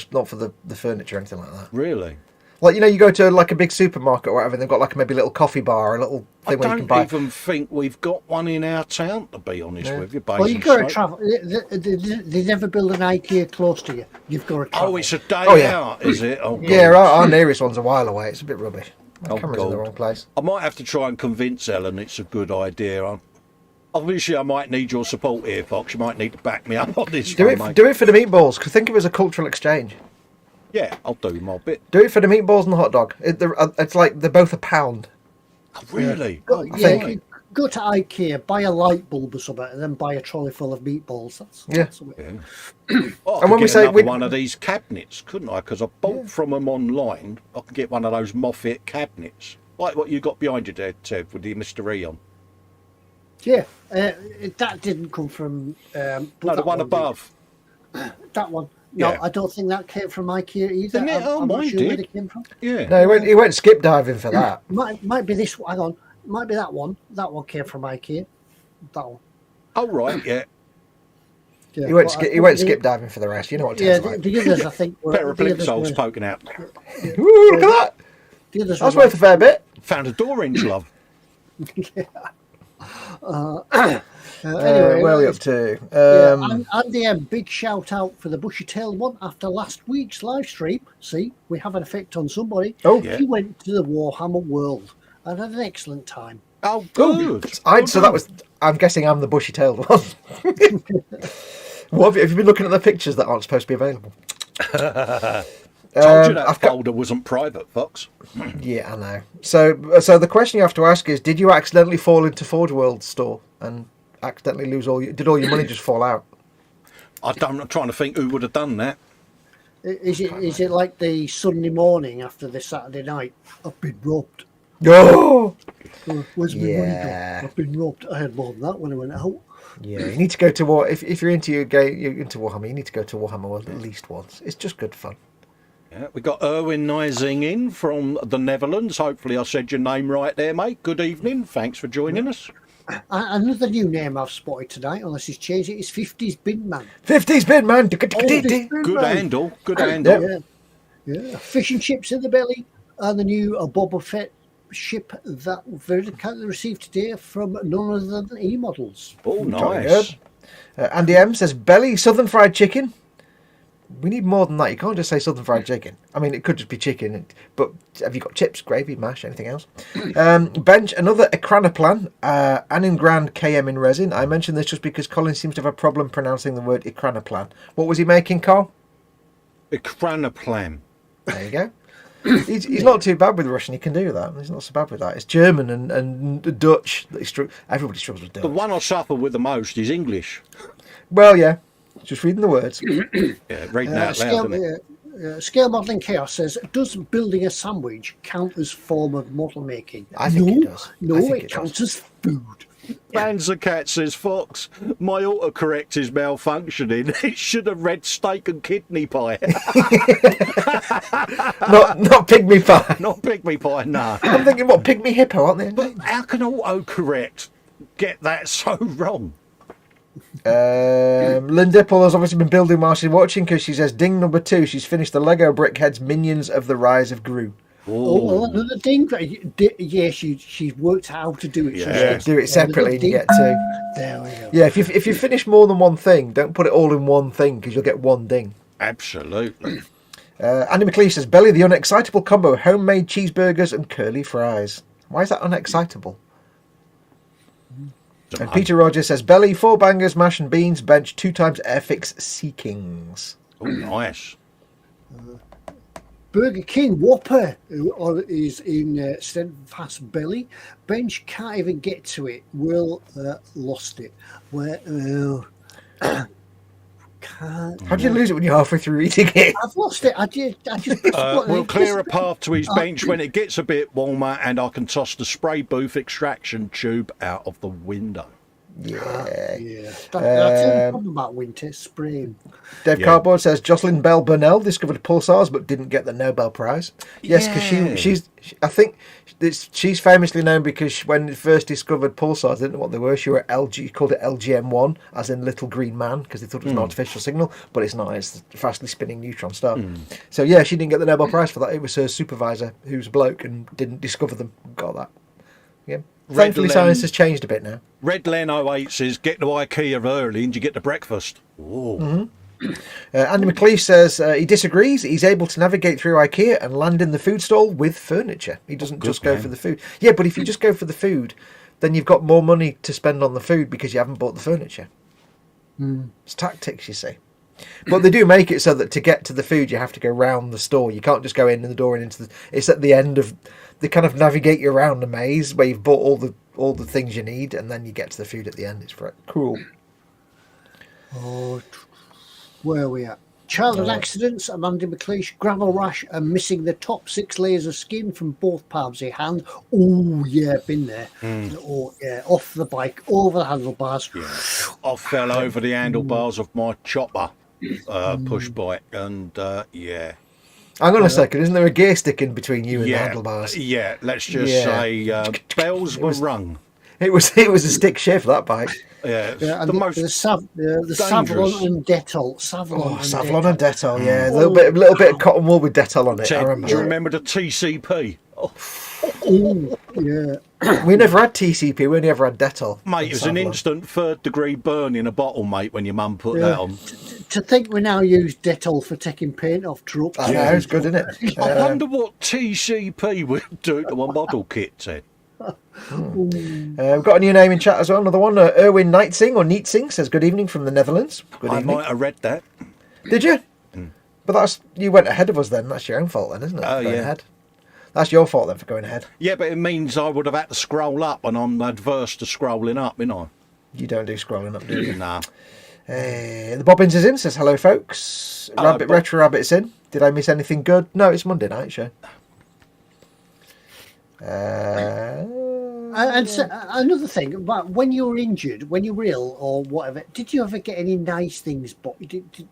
furniture or anything like that. Really? Like, you go to like a big supermarket or whatever, and they've got like maybe a little coffee bar or a little thing where you can buy. I don't even think we've got one in our town, to be honest with you. Well, you've got to travel. They never build an IKEA close to you. You've got to travel. Oh, it's a day out, is it? Oh, yeah, our nearest one's a while away. It's a bit rubbish. My camera's in the wrong place. I might have to try and convince Ellen it's a good idea. Obviously, I might need your support here, Foxx. You might need to back me up on this. Do it for the meatballs, because think of it as a cultural exchange. Yeah, I'll do my bit. Do it for the meatballs and the hot dog. It's like they're both £1. Oh, really? Yeah. Go to IKEA, buy a light bulb or something, and then buy a trolley full of meatballs. That's the way. Oh, and when we say one of these cabinets, couldn't I? Because I bought from them online. I can get one of those Moffat cabinets, like what you got behind you there, Ted, with the mystery on. Yeah, that didn't come from. No, the one above. That one. No, I don't think that came from IKEA either. I'm not sure where it came from. Yeah. No, he went skip diving for that. Might be this one. Hang on. Might be that one. That one came from IKEA. That one. Oh, right, yeah. He went skip diving for the rest. You know what it tastes like. The others, I think, were... Pair of plimsolls poking out. Ooh, look at that. That's worth a fair bit. Found a door inch, love. Anyway, where are we up to? Andy M, big shout out for the bushy tailed one after last week's live stream. See, we have an effect on somebody. Oh, he went to the Warhammer World and had an excellent time. Oh, good. I'm guessing I'm the bushy tailed one. What have you been looking at the pictures that aren't supposed to be available? Told you that folder wasn't private, Foxx. Yeah, I know. So the question you have to ask is: did you accidentally fall into Forge World's store and accidentally lose did all your money just fall out? I'm trying to think who would have done that. Is it like the Sunday morning after the Saturday night? I've been robbed. Oh! Where's my money gone? I've been robbed. I had more than that when I went out. Yeah, you need to go to War. If you're into Warhammer, you need to go to Warhammer World at least once. It's just good fun. Yeah, we got Erwin Nijing in from the Netherlands. Hopefully I said your name right there, mate. Good evening. Thanks for joining us. Another new name I've spotted tonight, unless he's changed it, is 50s Bin Man. 50s Bin Man. Good handle. Good handle. Yeah. Fish and chips in the belly. And the new Boba Fett ship that very kindly received today from none other than eModels. Oh, nice. Andy M says, belly, southern fried chicken. We need more than that. You can't just say southern fried chicken. I mean, it could just be chicken, but have you got chips, gravy, mash, anything else? Bench, another Ecranoplan, Anin Grand KM in resin. I mentioned this just because Colin seems to have a problem pronouncing the word Ecranoplan. What was he making, Carl? Ecranoplan. There you go. He's not too bad with Russian. He can do that. He's not so bad with that. It's German and Dutch. Everybody struggles with Dutch. The one I suffer with the most is English. Well, yeah. Just reading the words. Yeah, reading out loud, isn't it? Scale Modelling Chaos says, does building a sandwich count as form of model making? I think it does. I No, think it it counts as food. Banzer Cat says, Fox, my autocorrect is malfunctioning. It should have read steak and kidney pie. Not pygmy pie. Not pygmy pie, no. I'm thinking, what, pygmy hippo, aren't they? But how can autocorrect get that so wrong? Lynn Dipple has obviously been building while she's watching because she says, ding number 2, she's finished the Lego Brickhead's Minions of the Rise of Gru. Oh, well, another ding. Yeah, she's worked out how to do it. Yeah, do it separately and you get 2. There we go. Yeah, if you finish more than one thing, don't put it all in one thing because you'll get one ding. Absolutely. Andy McLeish says, Belly, the unexcitable combo, homemade cheeseburgers and curly fries. Why is that unexcitable? And Peter Rogers says, Belly, 4 bangers, mash and beans, bench 2 times Airfix Sea Kings. Oh, nice. Burger King Whopper is in Steadfast Belly. Bench can't even get to it. Will lost it. Where can't. How do you lose it when you're halfway through eating it? I've lost it. I just We'll clear a path to his bench when it gets a bit warmer, and I can toss the spray booth extraction tube out of the window. Yeah. That's the problem about winter spraying. Dave Cardboard says Jocelyn Bell Burnell discovered pulsars but didn't get the Nobel Prize. Yes, because I think she's famously known because when it first discovered pulsars, they didn't know what they were. She were called it LGM1, as in little green man, because they thought it was an artificial signal, but it's not. It's a fastly spinning neutron star. So yeah, she didn't get the Nobel Prize for that. It was her supervisor, who's a bloke, and didn't discover them. Got that. Yeah. Thankfully, science has changed a bit now. Red Len 08 says, get to IKEA early and you get to breakfast. Andy McLeish says he disagrees. He's able to navigate through IKEA and land in the food stall with furniture. He doesn't just go for the food. Yeah, but if you just go for the food, then you've got more money to spend on the food because you haven't bought the furniture. It's tactics, you see. But they do make it so that to get to the food, you have to go round the store. You can't just go in the door and into the... It's at the end of... They kind of navigate you around a maze where you've bought all the things you need, and then you get to the food at the end. It's very cool. Oh, where are we at? Childhood accidents, Amanda McLeish, gravel rash, and missing the top 6 layers of skin from both palms of your hand. Oh, yeah, been there. Oh, yeah, off the bike, over the handlebars. Yeah. I fell over the handlebars of my chopper push bike, and yeah. Hang on a second, isn't there a gear stick in between you and the handlebars? Yeah, let's just say bells were rung. It was a stick shift, that bike. Yeah, and the most the Savlon and Dettol. Savlon and Dettol, yeah. A little bit of cotton wool with Dettol on it. Ted, I remember. do you remember the TCP? Oh, yeah. We never had TCP, we only ever had Dettol. Mate, it was an instant 3rd degree burn in a bottle, mate, when your mum put that on. To think we now use Dettol for taking paint off trucks. I know, it's good, isn't it? I wonder what TCP would do to a model kit, Ted. We've got a new name in chat as well, another one. Erwin Nightsing or Neatsing says good evening from the Netherlands. Good evening. I might have read that. Did you? But you went ahead of us then. That's your own fault then, isn't it? Oh, going yeah. Ahead. That's your fault then for going ahead. Yeah, but it means I would have had to scroll up, and I'm adverse to scrolling up, you know. You don't do scrolling up, do you? Nah. The Bobbins is in, says hello folks. Retro Rabbit's in. Did I miss anything good? No, it's Monday night show. And so, another thing, but when you were injured, when you were ill or whatever, did you ever get any nice things?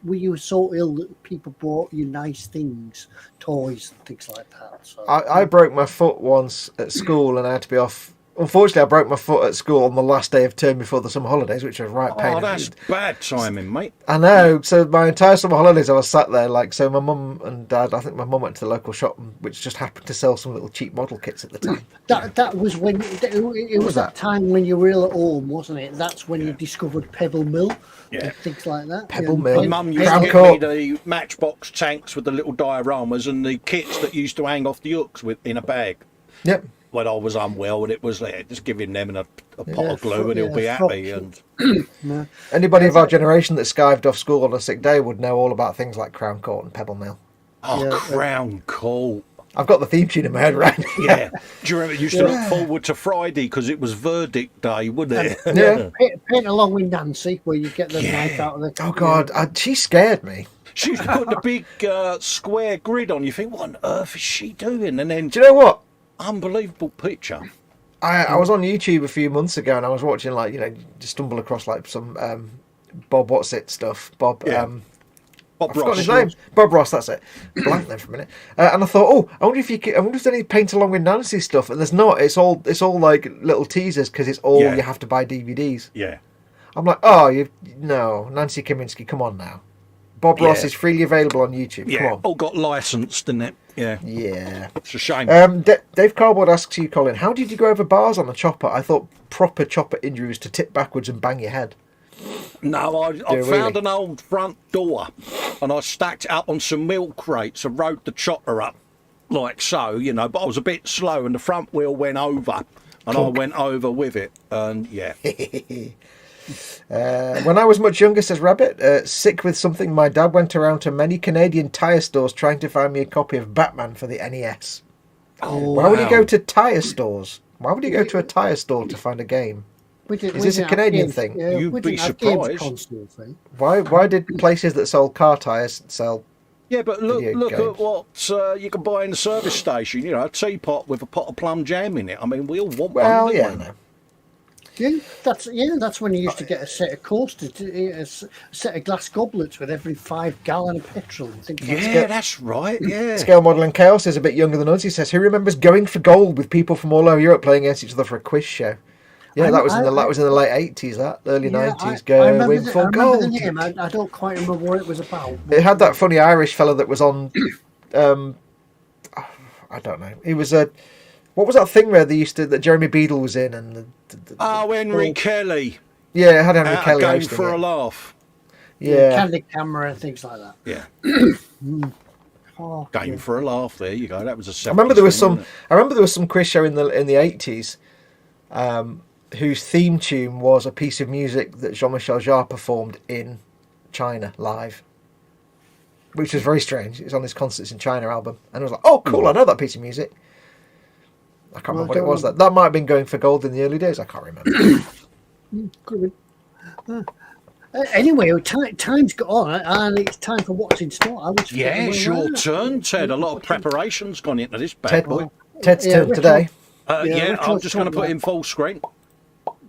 Were you so ill that people brought you nice things, toys, things like that? So, I broke my foot once at school and I had to be off. Unfortunately, I broke my foot at school on the last day of term before the summer holidays, which was right pain. Oh, that's bad timing, mate. I know. So my entire summer holidays, I was sat there so my mum and dad. I think my mum went to the local shop, which just happened to sell some little cheap model kits at the time. That was when it was that time when you were ill at home, wasn't it? That's when you discovered Pebble Mill and things like that. Pebble Mill. My mum used to get me the Matchbox tanks with the little dioramas and the kits that used to hang off the hooks in a bag. Yep. When I was unwell, and it was like just giving them a pot of glue and he'll be happy. And anybody of our generation that skived off school on a sick day would know all about things like Crown Court and Pebble Mill. Crown Court. I've got the theme tune in my head right now. Yeah. Do you remember it used to look forward to Friday because it was verdict day, wouldn't it? Yeah. Paint along with Nancy, where you get the knife out of the... Oh, God. She scared me. She's put the big square grid on. You think, what on earth is she doing? And then, Do you know what? unbelievable picture. I was on YouTube a few months ago and I was watching, like, just stumble across like some Bob What's It stuff. Bob, Yeah. Bob I forgot Ross. his name. Bob Ross, that's it. Blank there for a minute. And I thought, oh, I wonder if there's any paint along with Nancy stuff. And there's not. It's all like little teasers because it's all you have to buy DVDs. Yeah. I'm like, no, Nancy Kaminsky, come on now. Bob Ross is freely available on YouTube. Yeah. Come on. All got licensed, didn't it? Yeah. Yeah. It's a shame. Dave Cardboard asks you, Colin, how did you go over bars on a chopper? I thought proper chopper injury was to tip backwards and bang your head. No, I found an old front door and I stacked it up on some milk crates and rode the chopper up like so, but I was a bit slow and the front wheel went over and I went over with it. And yeah. When I was much younger, says Rabbit, sick with something, my dad went around to many Canadian tyre stores trying to find me a copy of Batman for the NES. Why would he go to tyre stores? Why would he go to a tyre store to find a game? Is this a Canadian thing? Yeah, You'd be surprised. Why did places that sold car tyres sell? Yeah, but look games? at what you can buy in the service station. A teapot with a pot of plum jam in it. I mean, we all want one. Well, don't we? no. That's when you used to get a set of coasters, a set of glass goblets with every 5 gallon of petrol. And things like that. That's right. Yeah. Scale Model and Chaos is a bit younger than us. He says, who remembers going for gold with people from all over Europe playing against each other for a quiz show? Yeah, that was in the late 80s, early 90s. Going for gold. The name. I don't quite remember what it was about. It had that funny Irish fella that was on. I don't know. He was a. What was that thing where they used to that Jeremy Beadle was in and Henry Kelly. Yeah, it had Henry Kelly Going hosting for it. a laugh. Yeah, Candid camera and things like that. Yeah. Oh, Game for a laugh. There you go. That was a 70s I remember there was thing, some. wasn't I remember there was some quiz show in the 80s, whose theme tune was a piece of music that Jean-Michel Jarre performed in China live, which was very strange. It's on his Concerts in China album, and I was like, "Oh, cool! I know that piece of music." I can't remember what it was. That might have been Going for Gold in the early days. I can't remember. Could be. Anyway, time's got on, and it's time for what's in store. Yeah, it's your turn, Ted. A lot of preparation's gone into this bad boy. Ted's turn today. I'm just going to put in full screen.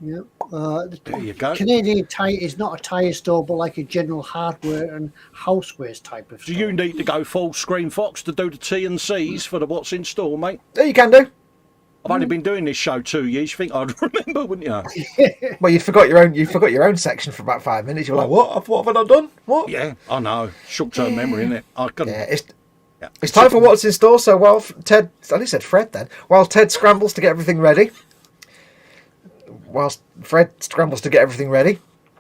Yeah. There you go. Canadian Tire is not a tyre store, but like a general hardware and housewares type of store. Do you need to go full screen, Fox, to do the T&Cs for the what's in store, mate? Yeah, you can do. I've only been doing this show 2 years. You think I'd remember, wouldn't you? Well, you forgot your own section for about 5 minutes. You're like, what have I not done? What? Yeah, I know. Short-term memory, isn't it? It's time for what's in store. So while Ted, I only said Fred then, while Ted scrambles to get everything ready,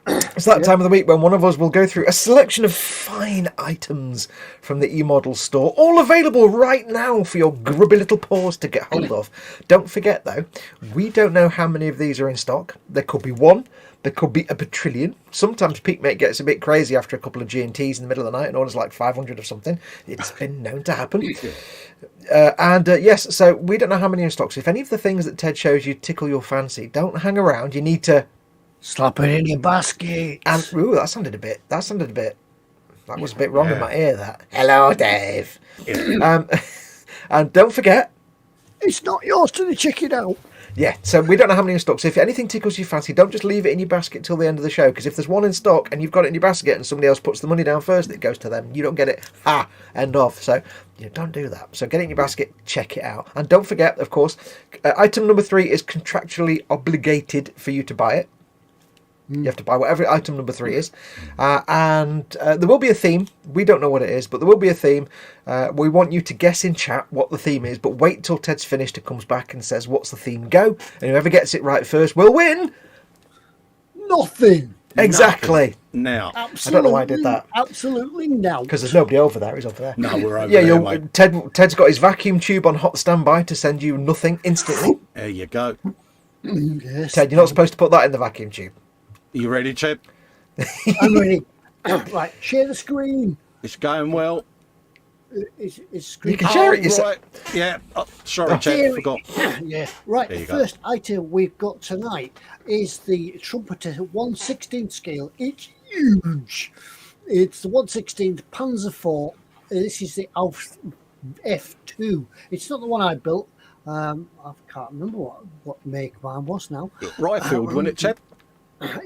it's that time of the week when one of us will go through a selection of fine items from the eModels store, all available right now for your grubby little paws to get hold of. Don't forget, though, we don't know how many of these are in stock. There could be one. There could be a bajillion. Sometimes Peakmate gets a bit crazy after a couple of GMTs in the middle of the night and orders like 500 of something. It's been known to happen. Yes, so we don't know how many are in stock. So if any of the things that Ted shows you tickle your fancy, don't hang around. You need to slap it in your basket. And that sounded a bit. That was a bit wrong in my ear. That. Hello, Dave. And don't forget, it's not yours to check it out. Yeah, so we don't know how many in stock. So if anything tickles your fancy, don't just leave it in your basket till the end of the show. Because if there's one in stock and you've got it in your basket and somebody else puts the money down first, it goes to them. You don't get it. End of. So don't do that. So get it in your basket, check it out. And don't forget, of course, item number 3 is contractually obligated for you to buy it. You have to buy whatever item number 3 is. And there will be a theme. We don't know what it is, but there will be a theme. We want you to guess in chat what the theme is, but wait till Ted's finished and comes back and says, what's the theme? Go. And whoever gets it right first will win. Nothing. Exactly. Now. Absolutely, I don't know why I did that. Absolutely now. Because there's nobody over there. He's over there. No, we're over there, mate. Ted's got his vacuum tube on hot standby to send you nothing instantly. There you go. Yes. Ted, you're not supposed to put that in the vacuum tube. You ready, Ted? I'm ready. Right, share the screen. It's going well. It's screen. You can share it yourself. Right. Yeah. Sorry, Ted, forgot. Yeah. Right. The first item we've got tonight is the Trumpeter 1/16 scale. It's huge. It's the 1/16 Panzer IV. This is the Alf F2. It's not the one I built. I can't remember what make mine was now. Rifled, wasn't it, Ted?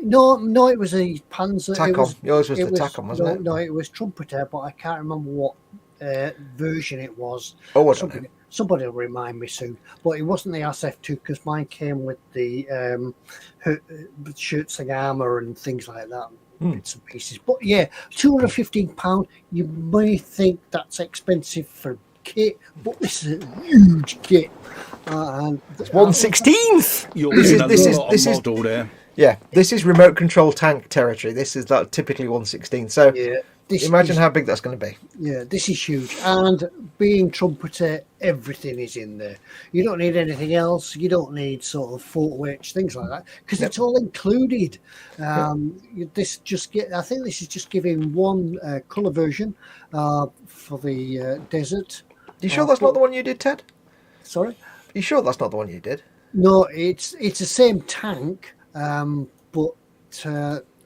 No, it was a Panzer. Tacom. Yours was the Tacom, wasn't it? No, it was Trumpeter, but I can't remember what version it was. Oh, I don't know. Somebody will remind me soon. But it wasn't the SF2 because mine came with the shirts and armour and things like that. Bits and pieces. But yeah, £215. You may think that's expensive for kit, but this is a huge kit. And it's 1/16. This is model there. Yeah, this is remote control tank territory. This is like typically 1/16. So yeah, imagine how big that's going to be. Yeah, this is huge. And being Trumpeter, everything is in there. You don't need anything else. You don't need sort of photo etch, things like that, because it's all included. I think this is just giving one colour version for the desert. You sure that's not the one you did, Ted? Sorry? You sure that's not the one you did? No, it's the same tank, but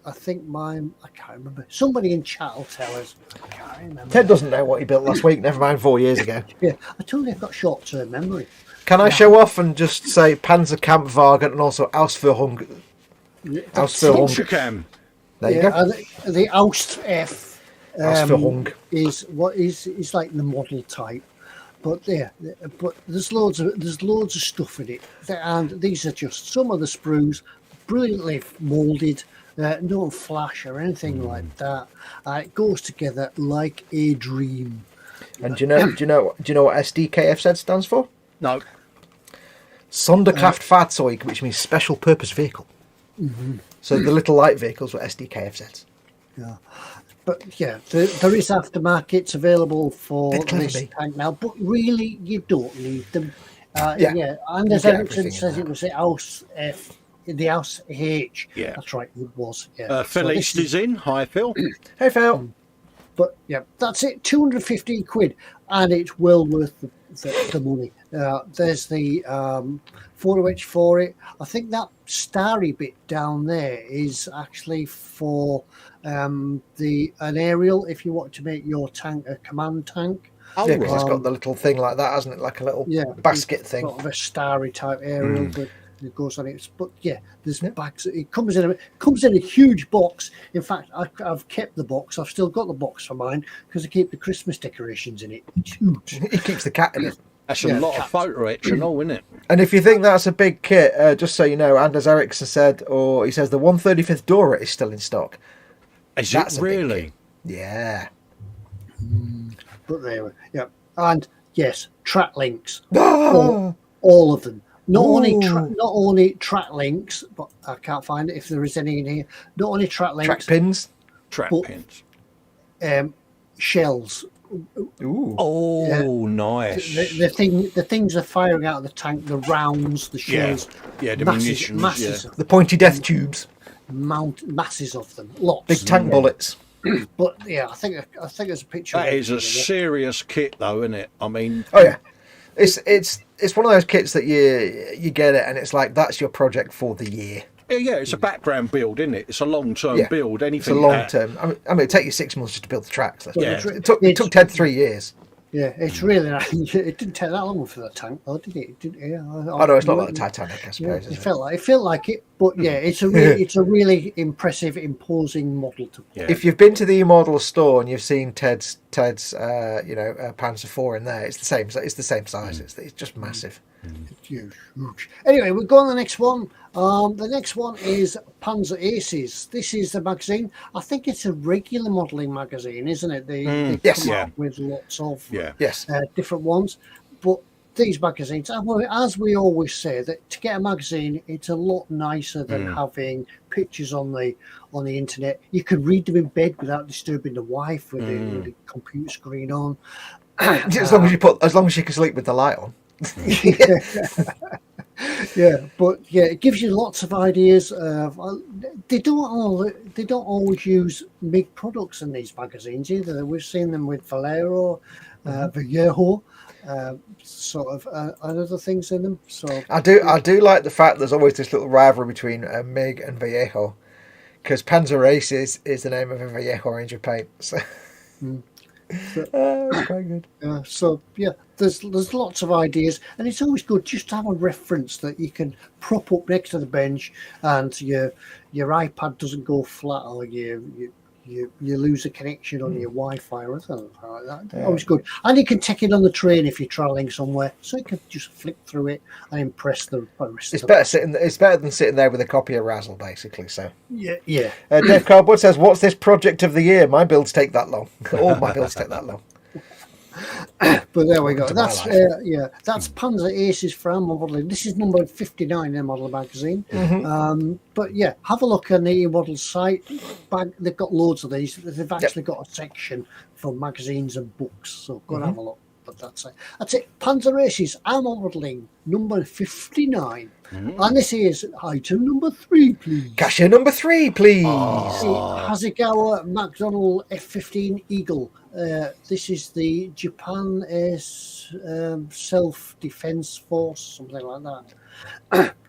I think mine, I can't remember. Somebody in chat will tell us. I can't remember. Ted doesn't know what he built last week, never mind 4 years ago. Yeah, I told you I've got short-term memory. Can I show off and just say Panzerkampfwagen and also Ausführung? Ausführung. There you go. And the Aust F Ausführung. is like the model type. But but there's loads of stuff in it, and these are just some of the sprues, brilliantly moulded, no flash or anything like that. It goes together like a dream. And do you know what SDKFZ stands for? No. Sonderkraftfahrzeug, which means special purpose vehicle. So the little light vehicles were SDKFZs. Yeah. But yeah, there is aftermarkets available for this tank now, but really you don't need them. And as Ericsson says, it was the House F, the House H. Yeah, that's right, it was. Yeah. Phil East is in. Hi, Phil. Hey, Phil. But yeah, that's it. £215, and it's well worth the money. There's the photo etch for it. I think that starry bit down there is actually for an aerial if you want to make your tank a command tank. Yeah, because it's got the little thing like that, hasn't it? Like a little basket thing. Sort of a starry type aerial that goes on it. But yeah, there's bags. It comes in a huge box. In fact, I've kept the box. I've still got the box for mine because I keep the Christmas decorations in it. It's huge. He keeps the cat in it. That's a lot of photo etch and all, isn't it? And if you think that's a big kit, just so you know, and as Ericsson said, or he says the 135th Dora is still in stock. Is it really? Yeah. But there, yeah, and yes, track links, all of them. Not only track links, but I can't find it if there is any in here. Not only track links, track pins, shells. Ooh. Oh, nice. The things are firing out of the tank. The rounds, the shells. Yeah, the munitions. Masses the pointy death tubes. Masses of them. Lots. Big tank bullets. But yeah, I think there's a picture. That is a serious kit, though, isn't it? I mean, oh yeah, it's one of those kits that you get it, and it's like that's your project for the year. Yeah, it's a background build, isn't it? It's a long-term build. Anything. It's a long-term. I mean, it'd take you 6 months just to build the tracks. It took Ted 3 years. Yeah, it's really nice. It didn't take that long for the tank, though, did it? No, it's not like the Titanic, I suppose. It felt like it, but yeah, it's a really impressive, imposing model to play. If you've been to the eModels store and you've seen Ted's Panzer IV in there, it's the same. It's the same size. It's just massive. It's huge. Anyway, we'll go on the next one. The next one is Panzer Aces. This is the magazine. I think it's a regular modelling magazine, isn't it? They come out with lots of different ones. But these magazines, as we always say, that to get a magazine, it's a lot nicer than having pictures on the internet. You can read them in bed without disturbing the wife with the computer screen on. As long as you can sleep with the light on. It gives you lots of ideas. They don't always use big products in these magazines either. We've seen them with Vallejo, Vallejo, sort of and other things in them. So I do like the fact there's always this little rivalry between MiG and Vallejo, because Panzer Races is the name of a vehicle range of paint. So. Quite good. So yeah, there's lots of ideas, and it's always good just to have a reference that you can prop up next to the bench, and your iPad doesn't go flat, or you lose a connection on your Wi-Fi or something like that. Yeah. Always good, and you can take it on the train if you're travelling somewhere, so you can just flick through it and impress the rest. It's better than sitting there with a copy of Razzle, basically. So yeah. Dave Cardboard says, "What's this project of the year? My builds take that long. All my builds take that long." But there we go. That's that's Panzer Aces for our modelling. This is number 59 in the Model magazine. But yeah, have a look on the eModels site. They've got loads of these. They've actually got a section for magazines and books. So go and have a look. But that's it. That's it. Panzer Aces, our modelling, number 59. And this is item number 3, please. Cashier number 3, please. Hasegawa McDonnell F-15 Eagle. This is the Japan Self-Defense Force, something like that.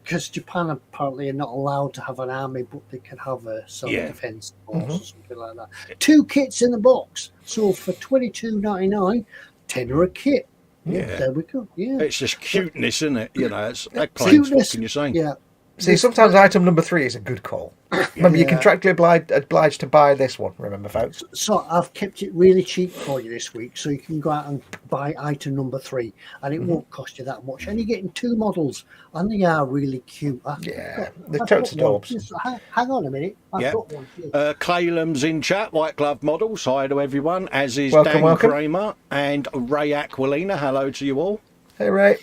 Because Japan apparently are not allowed to have an army, but they can have a self-defense force or something like that. 2 kits in the box. So for $22.99, $10 a kit. Yeah. There we go. Yeah. It's just cuteness, isn't it? You know, it's eggplants. What can you say? Yeah. See, sometimes item number 3 is a good call. Remember, you're contractually obliged to buy this one, remember, folks? So I've kept it really cheap for you this week, so you can go out and buy item number 3, and it won't cost you that much. And you're getting 2 models, and they are really cute. They're totes adorbs. Hang on a minute. I've got one. Claylam's in chat, White Glove Models. Hi to everyone, as is welcome. Kramer and Ray Aquilina. Hello to you all. Hey, Ray.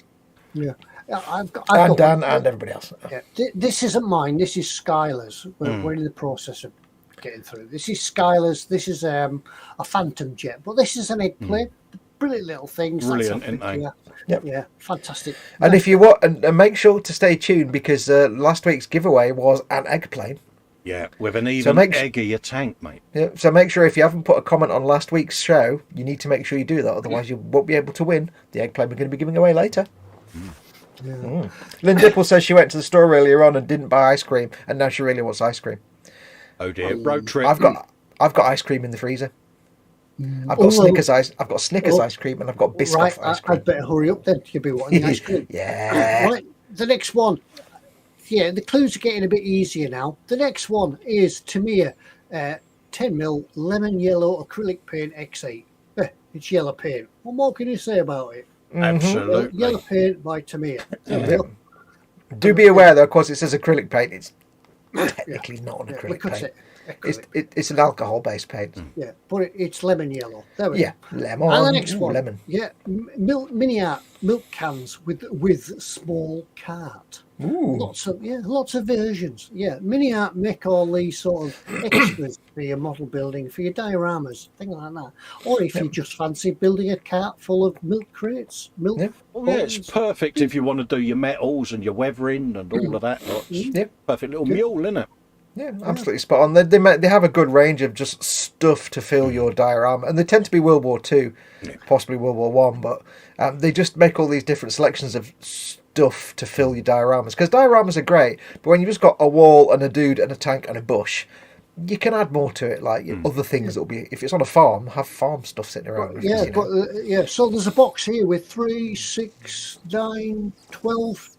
Yeah. I've got Dan and everybody else. Yeah. This isn't mine. This is Skylar's. We're in the process of getting through. This is Skylar's. This is a Phantom jet, but this is an egg plate. Brilliant little things. Brilliant, isn't they? Yeah, fantastic. And if you want, and make sure to stay tuned, because last week's giveaway was an egg plane. Yeah, with an even eggier tank, mate. Yeah, so make sure if you haven't put a comment on last week's show, you need to make sure you do that. Otherwise, you won't be able to win the egg plane we're going to be giving away later. Lynn Dipple says she went to the store earlier on and didn't buy ice cream, and now she really wants ice cream. Oh dear, road trip. I've got ice cream in the freezer. I've got Snickers ice cream, and I've got Biscoff ice cream. I'd better hurry up then. You'll be wanting the ice cream. Yeah. Right, the next one. Yeah, the clues are getting a bit easier now. The next one is Tamiya 10mm lemon yellow acrylic paint X8. It's yellow paint. What more can you say about it? Absolutely. Yellow paint by Tamiya. Do be aware, though, of course, it says acrylic paint. It's technically not an acrylic paint. It's an alcohol-based paint. Yeah, but it's lemon yellow. There we go. Lemon. And the next one, lemon. Yeah, mini art milk cans with small cart. Ooh. Lots of versions. Yeah, mini art make all these sort of extras for your model building, for your dioramas, things like that. Or if you just fancy building a cart full of milk crates, milk. Yeah. It's perfect if you want to do your metals and your weathering and all of that. Perfect little mule, isn't it? Yeah, absolutely spot on. They have a good range of just stuff to fill your diorama, and they tend to be World War II, possibly World War One, but they just make all these different selections of stuff to fill your dioramas, because dioramas are great, but when you've just got a wall and a dude and a tank and a bush, you can add more to it, like other things that'll be. If it's on a farm, have farm stuff sitting around. So there's a box here with 3, 6, 9, 12,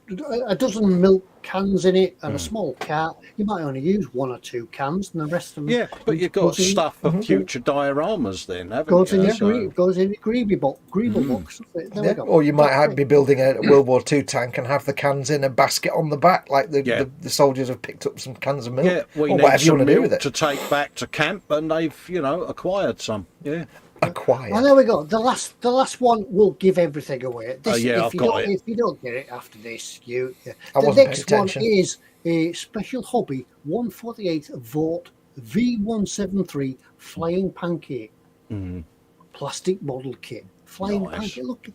a dozen milk cans in it and a small cart. You might only use 1 or 2 cans, and the rest of them. Yeah, but you've got stuff for future dioramas then, haven't goes you? Goes in the greeble box. There we go. Or you might be building a World War II tank and have the cans in a basket on the back, like the soldiers have picked up some cans of milk. Yeah, or whatever you want to do with it. To take back to camp, and they've acquired some. Yeah. Acquired. Well, there we go. The last one will give everything away. I've got it. If you don't get it after this, the next one is a Special Hobby 148 Vought V173 Flying Pancake plastic model kit. Flying pancake. Look,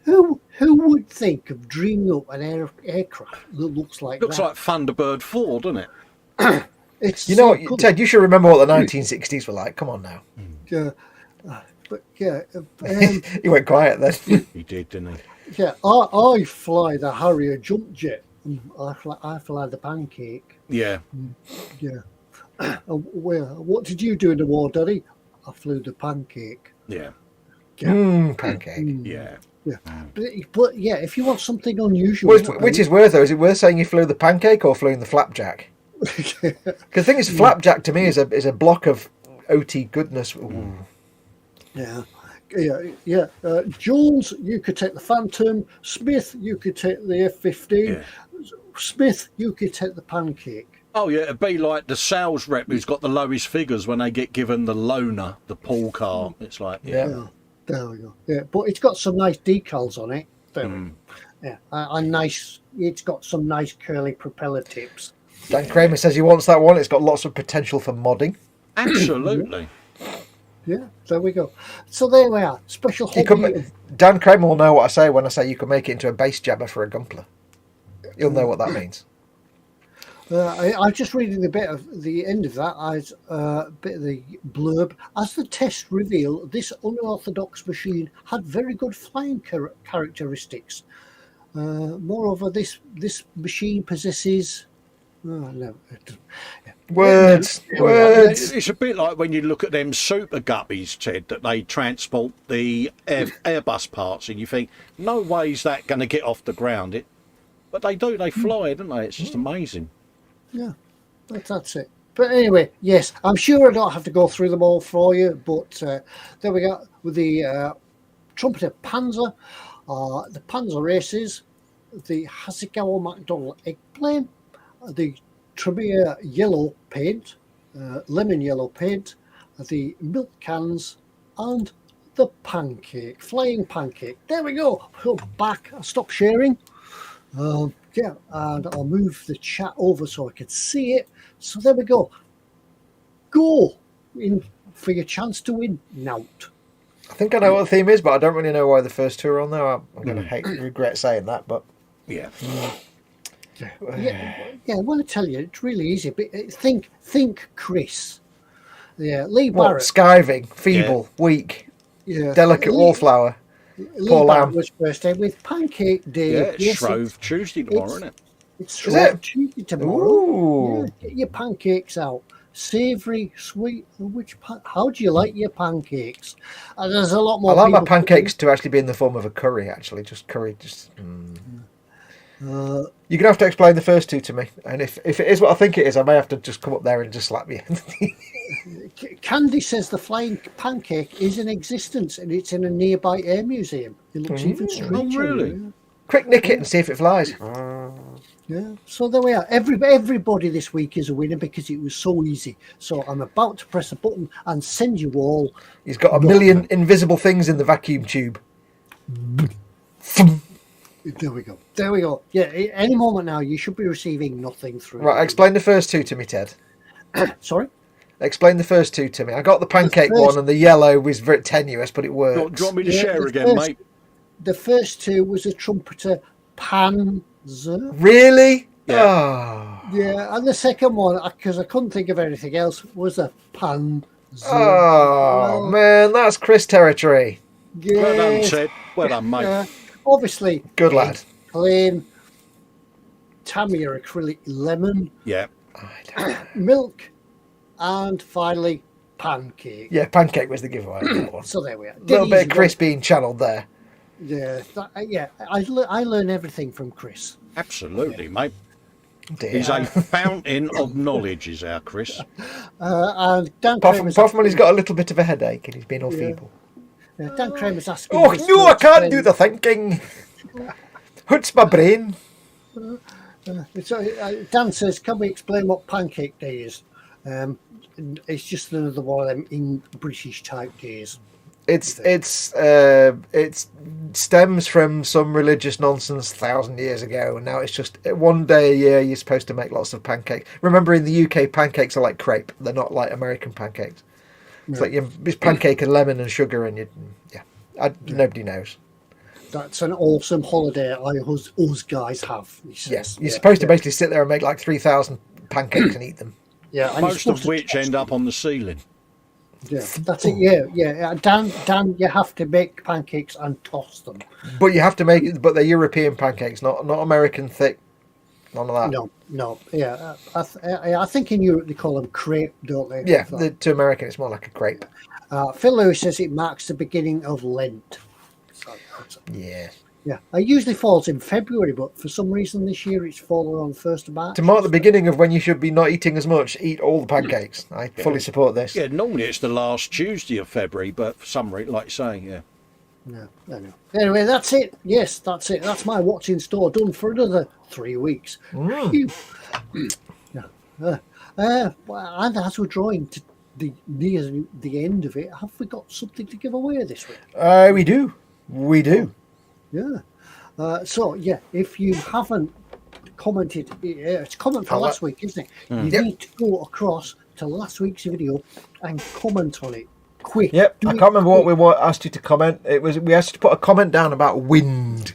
who would think of dreaming up an aircraft that looks like that? Looks like Thunderbird 4, doesn't it? It's what, Ted? You should remember what the 1960s were like. Come on now. He went quiet then. He did, didn't he? Yeah, I fly the Harrier jump jet. I fly the pancake. Yeah. Yeah. Well, what did you do in the war, Daddy? I flew the pancake. Yeah. Pancake. Yeah. Yeah, but yeah, if you want something unusual, Which is worth though? Is it worth saying you flew the pancake or flew the flapjack? Because the thing is, flapjack to me is a block of OT goodness. Ooh. Yeah. Jones, you could take the Phantom. Smith, you could take the F-15. Yeah. Smith, you could take the pancake. Oh yeah, it'd be like the sales rep who's got the lowest figures when they get given the loaner, the pool car. It's like, Yeah, there we go. Yeah, but it's got some nice decals on it. Yeah, and nice. It's got some nice curly propeller tips. Dan Kramer says he wants that one. It's got lots of potential for modding. Absolutely. Yeah, there we go. So there we are. Special hobby. Dan Kramer will know what I say when I say you can make it into a base jabber for a gumpler. You'll know what that means. I'm just reading the bit of the end of that. Bit of the blurb. As the test revealed, this unorthodox machine had very good flying characteristics. Moreover, this machine possesses. Words. It's a bit like when you look at them super guppies, Ted, that they transport the Airbus parts, and you think, no way is that going to get off the ground. But they do. They fly, don't they? It's just amazing. Yeah, that's it. But anyway, yes, I'm sure I don't have to go through them all for you. But there we go with the Trumpeter Panzer, the Panzer races, the Hasegawa McDonnell eggplane, the Tremere yellow paint, lemon yellow paint, the milk cans, and the pancake, flying pancake. There we go. Go back. I'll stop sharing. Yeah, and I'll move the chat over so I can see it. So there we go. Go in for your chance to win. Nout. I think I know what the theme is, but I don't really know why the first two are on there. I'm going to regret saying that, but yeah. I want to tell you, it's really easy. But think, Chris. Yeah, Lee Barrett. Skiving, feeble, weak, delicate wallflower. Lee Barrett was first day with Pancake Day. Yeah, it's Shrove Tuesday tomorrow, isn't it? It's Shrove Tuesday tomorrow. Yeah, get your pancakes out. Savoury, sweet. How do you like your pancakes? And there's a lot more. I like my pancakes to actually be in the form of a curry. Actually, just curry. You're gonna have to explain the first two to me, and if it is what I think it is, I may have to just come up there and just slap you. Candy says the flying pancake is in existence and it's in a nearby air museum. It looks even stranger. Oh, really? Yeah. Quick, nick it and see if it flies. Yeah. So there we are. Everybody this week is a winner because it was so easy. So I'm about to press a button and send you all. He's got a million invisible things in the vacuum tube. There we go. Yeah, any moment now, you should be receiving nothing through. Right, explain the first two to me, Ted. Sorry? Explain the first two to me. I got the pancake one, and the yellow was very tenuous, but it works. Do you want me to share again, mate? The first two was a Trumpeter Panzer. Really? Yeah. Oh. Yeah, and the second one, because I couldn't think of anything else, was a Panzer. Oh, man, that's Chris territory. Yes. Well done, Ted. Well done, mate. Obviously. Good lad. Plain. Tamiya acrylic lemon. Yeah. Milk. And finally, pancake. Yeah, pancake was the giveaway. So there we are. A little bit of Chris being channeled there. Yeah, I learn everything from Chris. Absolutely, mate. Dear. He's a fountain of knowledge, is our Chris. And Dan Apart from when he's got a little bit of a headache and he's been all feeble. Dan Kramer's asking. Oh, no, I can't do the thinking. Hurts my brain. Dan says, can we explain what Pancake Day is? It's just another one of them in British type days. It stems from some religious nonsense 1,000 years ago, and now it's just one day a year you're supposed to make lots of pancakes. Remember, in the UK, pancakes are like crepe; they're not like American pancakes. It's like it's pancake and lemon and sugar, and nobody knows. That's an awesome holiday us guys have. Yes, you're supposed to basically sit there and make like 3,000 pancakes and eat them. Yeah, and most of which end up on the ceiling. Yeah, that's it. Yeah. Dan, you have to make pancakes and toss them. But you have to make it. But they're European pancakes, not American thick None of that. No. Yeah, I think in Europe they call them crepe, don't they? Yeah, to American it's more like a crepe. Phil Lewis says it marks the beginning of Lent. So, Yeah. yeah, it usually falls in February, but for some reason this year it's fallen on 1st of March. To mark the beginning of when you should be not eating as much, eat all the pancakes. I fully support this. Yeah, normally it's the last Tuesday of February, but for some reason, like you say, yeah. No, I know. Anyway, that's it. Yes, that's it. That's my what's in store done for another 3 weeks. Yeah. And as we're drawing to near the end of it, have we got something to give away this week? We do. We do. Yeah. So, yeah, if you haven't commented, it's comment for last week, isn't it? You need to go across to last week's video and comment on it. Quick. Yep. I can't remember what we asked you to comment. We asked you to put a comment down about wind.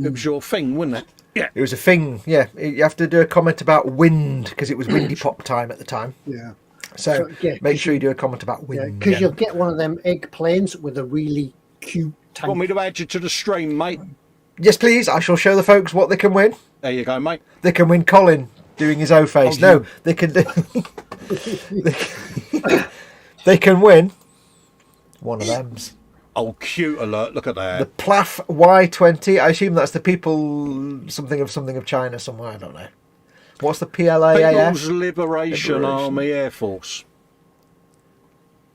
It was your thing, wasn't it? Yeah. It was a thing. Yeah. You have to do a comment about wind because it was windy pop time at the time. Yeah. So make sure you do a comment about wind. Because you'll get one of them egg planes with a really cute tank. Want me to add you to the stream, mate? Yes, please. I shall show the folks what they can win. There you go, mate. They can win Colin doing his O face. No, they can do. They can win one of them's. Oh, cute alert! Look at that. The PLAF Y20. I assume that's the people something of China somewhere. I don't know. What's the PLAAF? People's Liberation Army Air Force.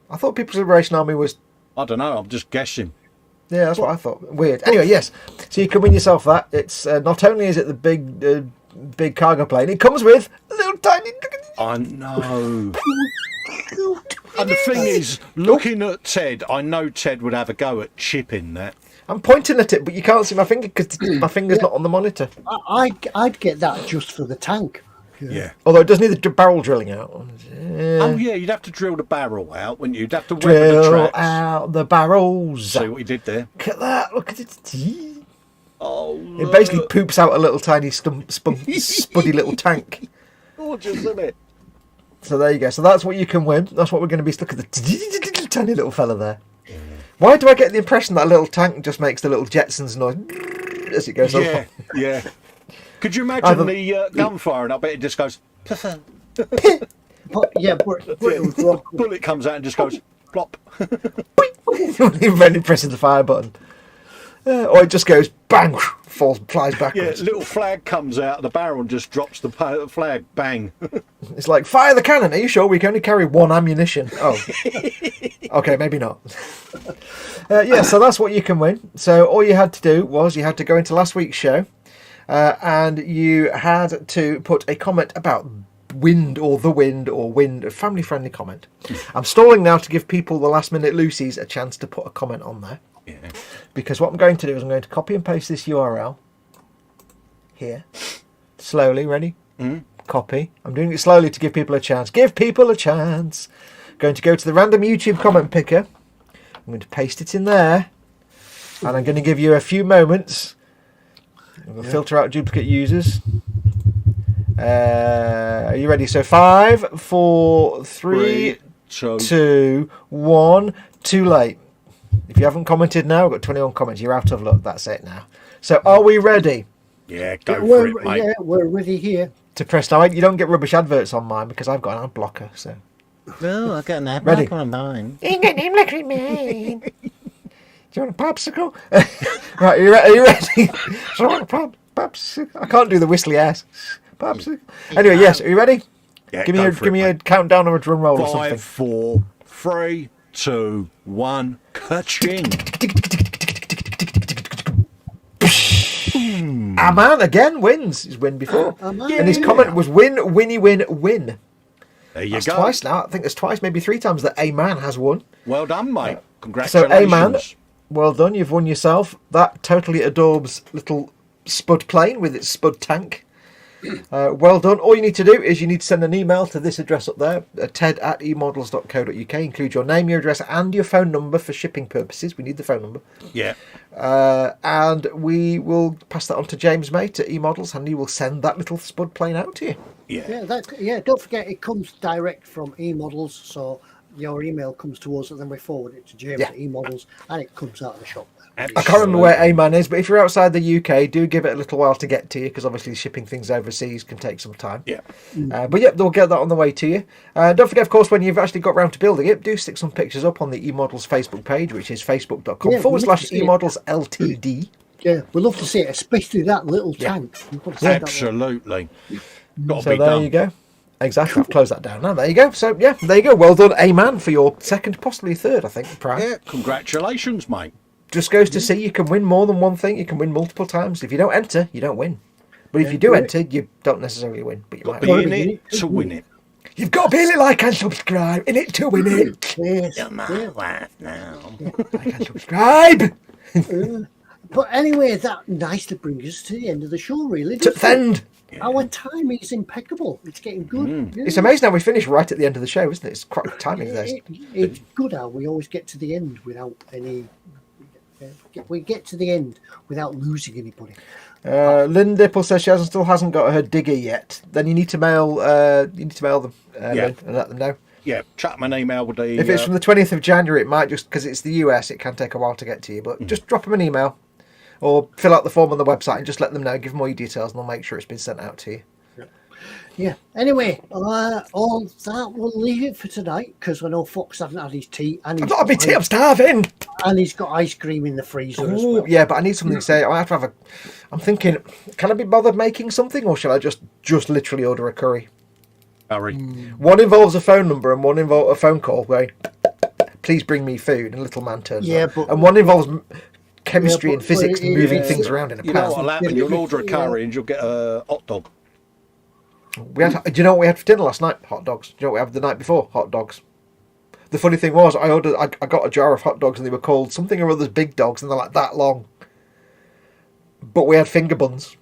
I thought People's Liberation Army was. I don't know. I'm just guessing. Yeah, that's what I thought. Weird. Anyway, yes. So you can win yourself that. It's not only is it the big cargo plane, it comes with a little tiny. I know. And the thing is, looking at Ted, I know Ted would have a go at chipping that. I'm pointing at it, but you can't see my finger because my finger's not on the monitor. I'd get that just for the tank. Yeah. Although it does need the barrel drilling out. Oh yeah, you'd have to drill the barrel out, wouldn't you? You'd have to weather the Drill tracks. out the barrels. See what he did there? Look at that. Look at it. Oh, It basically poops out a little tiny spuddy little tank. gorgeous, isn't it? So there you go. So that's what you can win. That's what we're going to be. Look at the tiny little fella there. Why do I get the impression that little tank just makes the little Jetsons noise as it goes along? Yeah. Could you imagine the gunfire? And I bet it just goes. Bullet comes out and just goes plop. You don't even really pressing the fire button. Or it just goes bang, flies backwards. Yeah, little flag comes out, the barrel and just drops the flag, bang. It's like, fire the cannon. Are you sure we can only carry one ammunition? Oh, okay, maybe not. Yeah, so that's what you can win. So all you had to do was you had to go into last week's show and you had to put a comment about wind, a family-friendly comment. I'm stalling now to give people the last-minute Lucy's a chance to put a comment on there. Yeah. Because what I'm going to do is I'm going to copy and paste this URL here. Slowly, ready? Copy. I'm doing it slowly to give people a chance. Give people a chance. Going to go to the random YouTube comment picker. I'm going to paste it in there. And I'm going to give you a few moments. I'm going to filter out duplicate users. Are you ready? So 5, 4, 3, 2, 1. Too late. If you haven't commented now, we've got 21 comments. You're out of luck. That's it now. So are we ready? Yeah, go for it, mate. Yeah, we're ready here. To press now. You don't get rubbish adverts on mine because I've got an ad blocker. So. No, I got an ad Ready? blocker on mine. You got an ad blocker on mine. Do you want a popsicle? Right, are you ready? Do you want a popsicle? I can't do the whistly ass. Popsicle. Anyway, yes. Are you ready? Yeah, give me a countdown or a drum roll or something. 5, 4, 3, 2, 1. Ka-ching. A man again wins. He's win before. And his comment was win, winnie, win, win. There you That's go. twice now. I think there's twice, maybe 3 times that a man has won. Well done, mate. So Congratulations. a man, well done. You've won yourself that totally adorbs little spud plane with its spud tank. Well done. All you need to do is you need to send an email to this address up there, ted@emodels.co.uk. Include your name, your address, and your phone number for shipping purposes. We need the phone number. Yeah. And we will pass that on to James Mate at eModels, and he will send that little spud plane out to you. Yeah. Don't forget it comes direct from eModels, so your email comes to us, and then we forward it to James at eModels, and it comes out of the shop. I can't remember where A-Man is, but if you're outside the UK, do give it a little while to get to you, because obviously shipping things overseas can take some time. Yeah. But yeah, they'll get that on the way to you. Don't forget, of course, when you've actually got round to building it, do stick some pictures up on the eModels Facebook page, which is facebook.com/eModels Ltd. Yeah, we'd love to see it, especially that little tank. Absolutely. Got to So be there done. you go. Exactly. I've closed that down now. There you go. So yeah, there you go. Well done, A-Man, for your second, possibly third, I think, prize. Yeah, congratulations, mate. Just goes to see you can win more than one thing. You can win multiple times. If you don't enter, you don't win. But if you do enter, you don't necessarily win. But you might Be win. in it to win it. You've got to be in it, like and subscribe. In it to win it. Yes. You're my wife now. Like and subscribe. But anyway, that nicely brings us to the end of the show, really. To doesn't it? end. Our time is impeccable. It's getting good. Yeah. It's amazing how we finish right at the end of the show, isn't it? It's quite timing there. It's good how we always get to the end without any. We get to the end without losing anybody. Lynn Dipple says she still hasn't got her digger yet. Then you need to mail. Them, Lynn, and let them know. Yeah, chuck them an email with the... If it's from the 20th of January, it might just, because it's the US, it can take a while to get to you. But just drop them an email or fill out the form on the website and just let them know. Give them all your details and they'll make sure it's been sent out to you. Yeah. Anyway, all that will leave it for tonight because I know Foxx hasn't had his tea. And I've not had my tea, I'm starving. And he's got ice cream in the freezer as well. Yeah, but I need something to say. I have to have a... I'm thinking, can I be bothered making something or shall I just literally order a curry? Curry. One involves a phone number and one involves a phone call going, please bring me food, and little man turns up. And one involves chemistry and physics and moving things around in a pan. You know what'll happen? You'll order a curry and you'll get a hot dog. Do you know what we had for dinner last night? Hot dogs. Do you know what we had the night before? Hot dogs. The funny thing was, I got a jar of hot dogs and they were called something or other's big dogs and they're like that long. But we had finger buns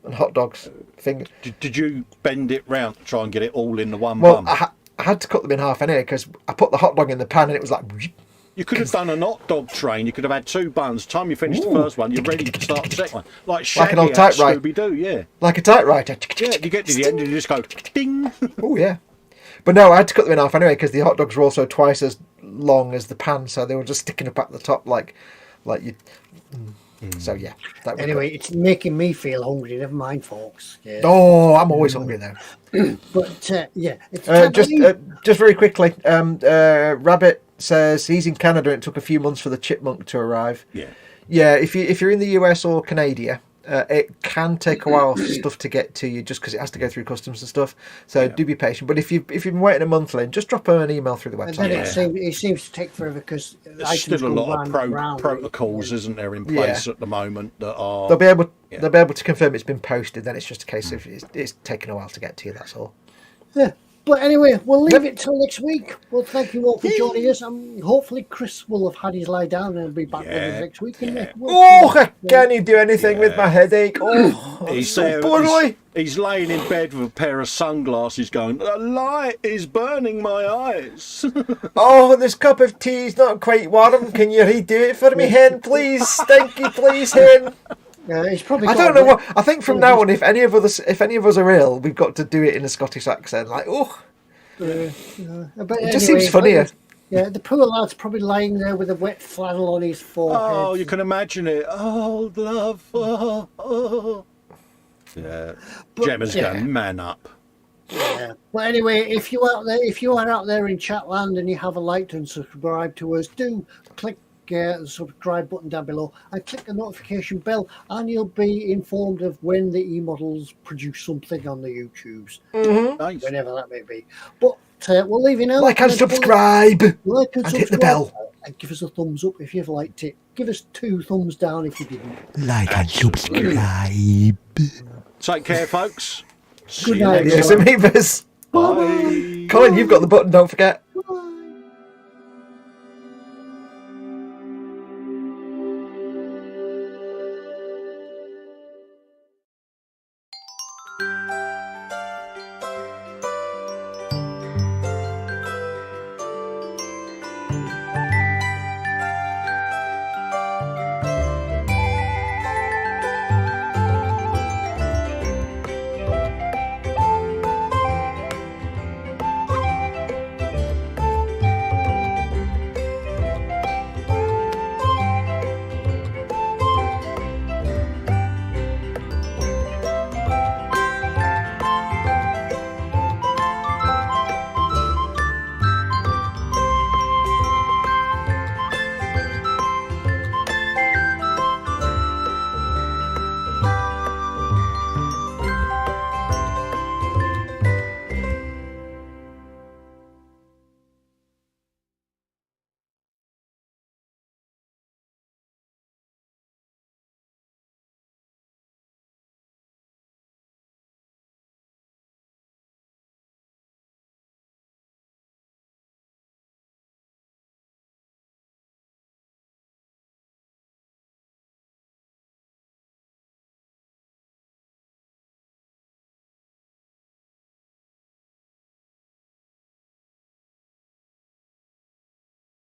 and hot dogs. Did you bend it round to try and get it all in the one bun? bun? I had to cut them in half anyway because I put the hot dog in the pan and it was like... You could have done a hot dog train. You could have had two buns. Time you finish the first one, you're ready to start the second one. Like Shaggy an old typewriter. Scooby-Doo, yeah. Like a typewriter. Yeah, you get to the end and you just go, ding. Oh, yeah. But no, I had to cut them in half anyway because the hot dogs were also twice as long as the pan, so they were just sticking up at the top like you... So, yeah. Anyway, it's making me feel hungry. Never mind, folks. Yeah. Oh, I'm always hungry now. But, yeah. Just very quickly, Rabbit says he's in Canada and it took a few months for the chipmunk to arrive. Yeah. Yeah, if you're in the US or Canada, it can take a while for stuff to get to you just because it has to go through customs and stuff. So do be patient. But if you've been waiting a month, Lynn, just drop her an email through the website. And then it seems to take forever because there's still a lot of protocols, isn't there, in place at the moment that are... They'll be able to confirm it's been posted. Then it's just a case of it's taking a while to get to you. That's all. Yeah. But anyway, we'll leave it till next week. Well, thank you all for joining us. Hopefully Chris will have had his lie down and be back with us next week. Can you do anything with my headache? Oh, he's laying in bed with a pair of sunglasses going, the light is burning my eyes. Oh, this cup of tea is not quite warm. Can you redo it for me, Hen, please? Thank you, please, Hen. He's probably I don't know what. I think from now on, if any of us are ill, we've got to do it in a Scottish accent. Like, it just seems funnier. Yeah, the poor lad's probably lying there with a wet flannel on his forehead. Oh, you can imagine it. Oh, love. Oh. Yeah, Gemma's going, man up. Yeah. Well, anyway, if you are out there in Chatland and you haven't liked and subscribed to us, do click the subscribe button down below and click the notification bell and you'll be informed of when the eModels produce something on the YouTubes. Nice. Whenever that may be. But we'll leave you now. Like and subscribe. And hit the bell. And give us a thumbs up if you've liked it. Give us 2 thumbs down if you didn't. Like and subscribe. Take care, folks. Good night. Yes, Amoebas. Bye. Colin, you've got the button, don't forget.